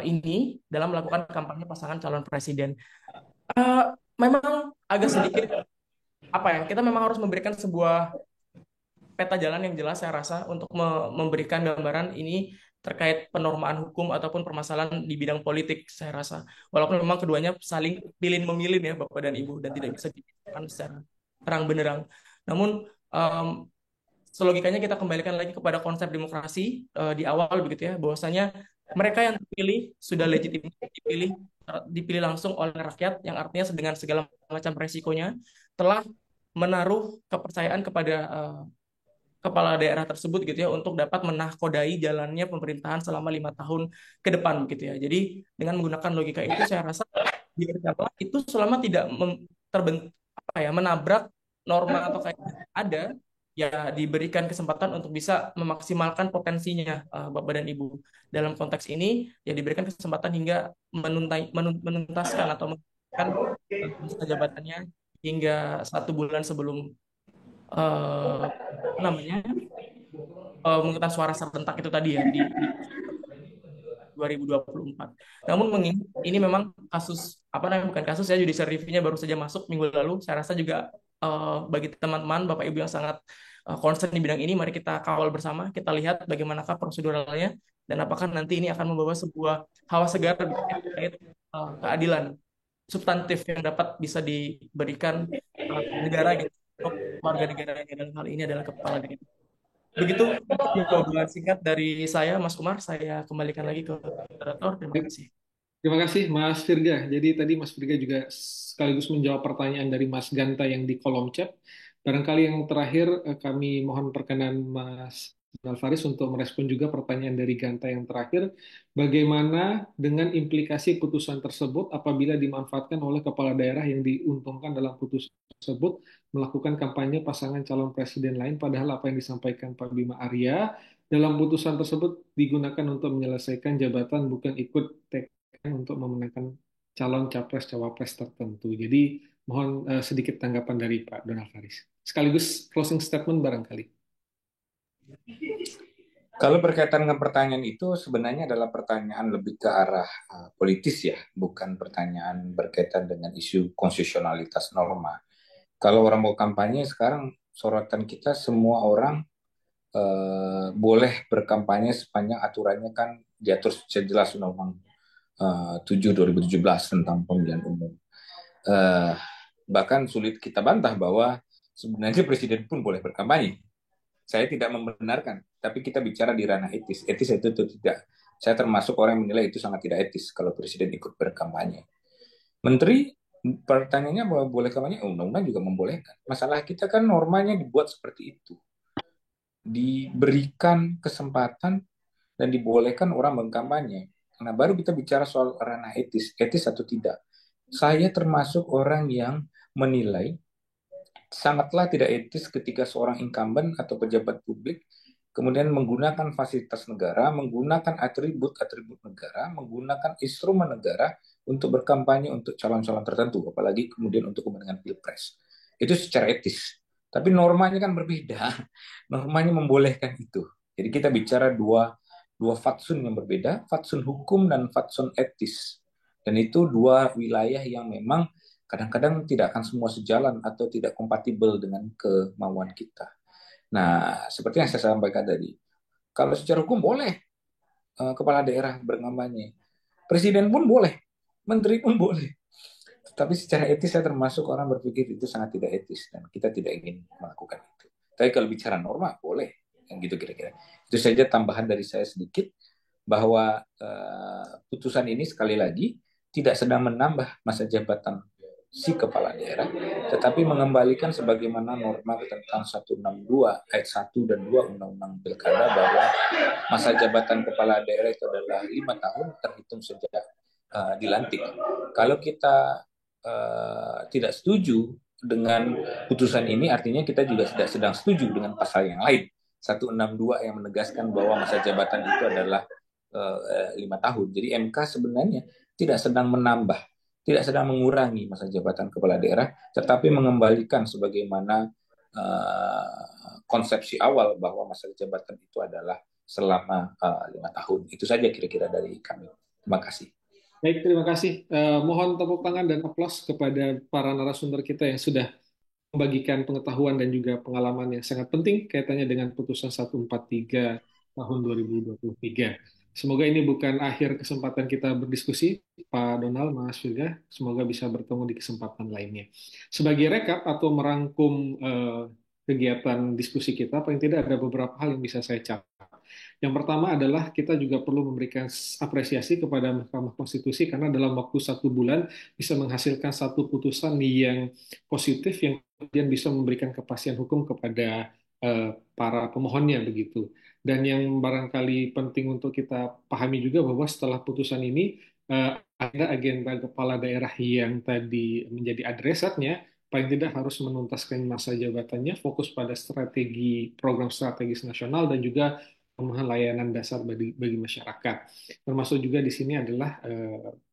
ini dalam melakukan kampanye pasangan calon presiden. Memang agak sedikit apa ya, kita memang harus memberikan sebuah peta jalan yang jelas saya rasa untuk memberikan gambaran ini terkait penormaan hukum ataupun permasalahan di bidang politik, saya rasa. Walaupun memang keduanya saling pilih memilih ya Bapak dan Ibu, dan tidak bisa dipisahkan secara terang benderang. Namun selogikanya kita kembalikan lagi kepada konsep demokrasi di awal begitu ya, bahwasanya mereka yang terpilih sudah legitim dipilih langsung oleh rakyat, yang artinya dengan segala macam resikonya telah menaruh kepercayaan kepada kepala daerah tersebut gitu ya untuk dapat menahkodai jalannya pemerintahan selama 5 tahun ke depan gitu ya. Jadi dengan menggunakan logika itu saya rasa biarkanlah itu selama tidak menabrak norma atau kayak ada, ya diberikan kesempatan untuk bisa memaksimalkan potensinya Bapak dan Ibu. Dalam konteks ini ya diberikan kesempatan hingga menuntaskan atau menuntaskan masa jabatannya hingga 1 bulan sebelum apa namanya pemungutan suara serentak itu tadi ya di 2024. Namun mengingat ini memang kasus apa namanya, bukan kasus ya, judicial review-nya baru saja masuk minggu lalu. Saya rasa juga bagi teman-teman Bapak Ibu yang sangat concern di bidang ini, mari kita kawal bersama, kita lihat bagaimanakah proseduralnya dan apakah nanti ini akan membawa sebuah hawa segar terkait keadilan substantif yang dapat bisa diberikan negara gitu untuk warga negaranya, dalam hal ini adalah kepala daerah. Begitu jawaban singkat dari saya, Mas Umar. Saya kembalikan lagi ke moderator. Terima kasih. Terima kasih, Mas Virga. Jadi tadi Mas Virga juga sekaligus menjawab pertanyaan dari Mas Ganta yang di kolom chat. Barangkali yang terakhir kami mohon perkenan Mas Alvaris untuk merespon juga pertanyaan dari Ganta yang terakhir. Bagaimana dengan implikasi putusan tersebut apabila dimanfaatkan oleh kepala daerah yang diuntungkan dalam putusan tersebut melakukan kampanye pasangan calon presiden lain, padahal apa yang disampaikan Pak Bima Arya dalam putusan tersebut digunakan untuk menyelesaikan jabatan, bukan ikut untuk memenangkan calon capres-cawapres tertentu. Jadi mohon sedikit tanggapan dari Pak Donald Faris. Sekaligus closing statement barangkali. Kalau berkaitan dengan pertanyaan itu sebenarnya adalah pertanyaan lebih ke arah politis ya, bukan pertanyaan berkaitan dengan isu konstitusionalitas norma. Kalau orang mau kampanye sekarang sorotan kita semua orang boleh berkampanye sepanjang aturannya kan diatur secara jelas Undang-Undang 7 2017 tentang pemilihan umum. Bahkan sulit kita bantah bahwa sebenarnya presiden pun boleh berkampanye. Saya tidak membenarkan, tapi kita bicara di ranah etis. Etis itu tidak. Saya termasuk orang yang menilai itu sangat tidak etis kalau presiden ikut berkampanye. Menteri pertanyaannya bahwa boleh kampanye, undang-undang juga membolehkan. Masalah kita kan normanya dibuat seperti itu. Diberikan kesempatan dan dibolehkan orang berkampanye. Nah, baru kita bicara soal ranah etis atau tidak. Saya termasuk orang yang menilai sangatlah tidak etis ketika seorang incumbent atau pejabat publik kemudian menggunakan fasilitas negara, menggunakan atribut-atribut negara, menggunakan instrumen negara untuk berkampanye untuk calon-calon tertentu, apalagi kemudian untuk kepentingan pilpres. Itu secara etis. Tapi normanya kan berbeda. Normanya membolehkan itu. Jadi kita bicara dua fatsun yang berbeda, fatsun hukum dan fatsun etis. Dan itu dua wilayah yang memang kadang-kadang tidak akan semua sejalan atau tidak kompatibel dengan kemauan kita. Nah, seperti yang saya sampaikan tadi, kalau secara hukum boleh kepala daerah berkampanye, presiden pun boleh, menteri pun boleh. Tapi secara etis saya termasuk orang berpikir itu sangat tidak etis dan kita tidak ingin melakukan itu. Tapi kalau bicara norma boleh, yang gitu kira-kira. Itu saja tambahan dari saya sedikit bahwa putusan ini sekali lagi tidak sedang menambah masa jabatan si kepala daerah, tetapi mengembalikan sebagaimana norma tentang 162 ayat 1 dan 2 Undang-Undang Pilkada bahwa masa jabatan kepala daerah itu adalah 5 tahun terhitung sejak dilantik. Kalau kita tidak setuju dengan putusan ini, artinya kita juga tidak sedang setuju dengan pasal yang lain. 162 yang menegaskan bahwa masa jabatan itu adalah 5 tahun. Jadi MK sebenarnya tidak sedang menambah, tidak sedang mengurangi masa jabatan kepala daerah, tetapi mengembalikan sebagaimana konsepsi awal bahwa masa jabatan itu adalah selama 5 tahun. Itu saja kira-kira dari kami. Terima kasih. Baik, terima kasih. Mohon tepuk tangan dan aplaus kepada para narasumber kita yang sudah membagikan pengetahuan dan juga pengalaman yang sangat penting kaitannya dengan putusan 143 tahun 2023. Semoga ini bukan akhir kesempatan kita berdiskusi, Pak Donald, Mas Virga. Semoga bisa bertemu di kesempatan lainnya. Sebagai rekap atau merangkum kegiatan diskusi kita, paling tidak ada beberapa hal yang bisa saya catat. Yang pertama adalah kita juga perlu memberikan apresiasi kepada Mahkamah Konstitusi karena dalam waktu 1 bulan bisa menghasilkan satu putusan yang positif yang kemudian bisa memberikan kepastian hukum kepada para pemohonnya begitu. Dan yang barangkali penting untuk kita pahami juga bahwa setelah putusan ini ada agenda kepala daerah yang tadi menjadi adresatnya paling tidak harus menuntaskan masa jabatannya, fokus pada strategi program strategis nasional dan juga pemenuhan layanan dasar bagi masyarakat. Termasuk juga di sini adalah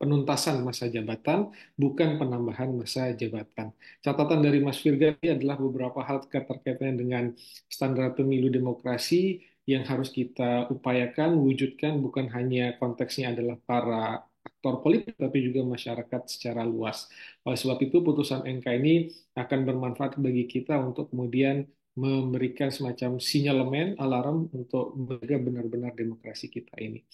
penuntasan masa jabatan, bukan penambahan masa jabatan. Catatan dari Mas Virga ini adalah beberapa hal terkaitannya dengan standar pemilu demokrasi yang harus kita upayakan, wujudkan, bukan hanya konteksnya adalah para aktor politik, tapi juga masyarakat secara luas. Oleh sebab itu, putusan MK ini akan bermanfaat bagi kita untuk kemudian memberikan semacam sinyalemen, alarm untuk menjaga benar-benar demokrasi kita ini.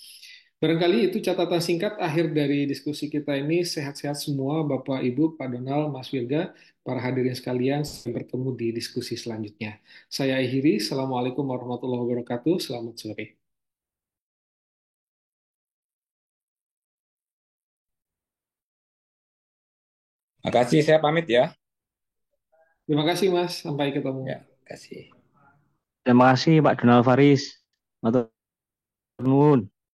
Barangkali itu catatan singkat akhir dari diskusi kita ini. Sehat-sehat semua Bapak, Ibu, Pak Donald, Mas Wirga, para hadirin sekalian. Sampai bertemu di diskusi selanjutnya. Saya akhiri. Assalamualaikum warahmatullahi wabarakatuh. Selamat sore. Makasih, saya pamit ya. Terima kasih Mas. Sampai ketemu. Ya, kasih. Terima kasih Pak Donald Faris. Matur nuwun.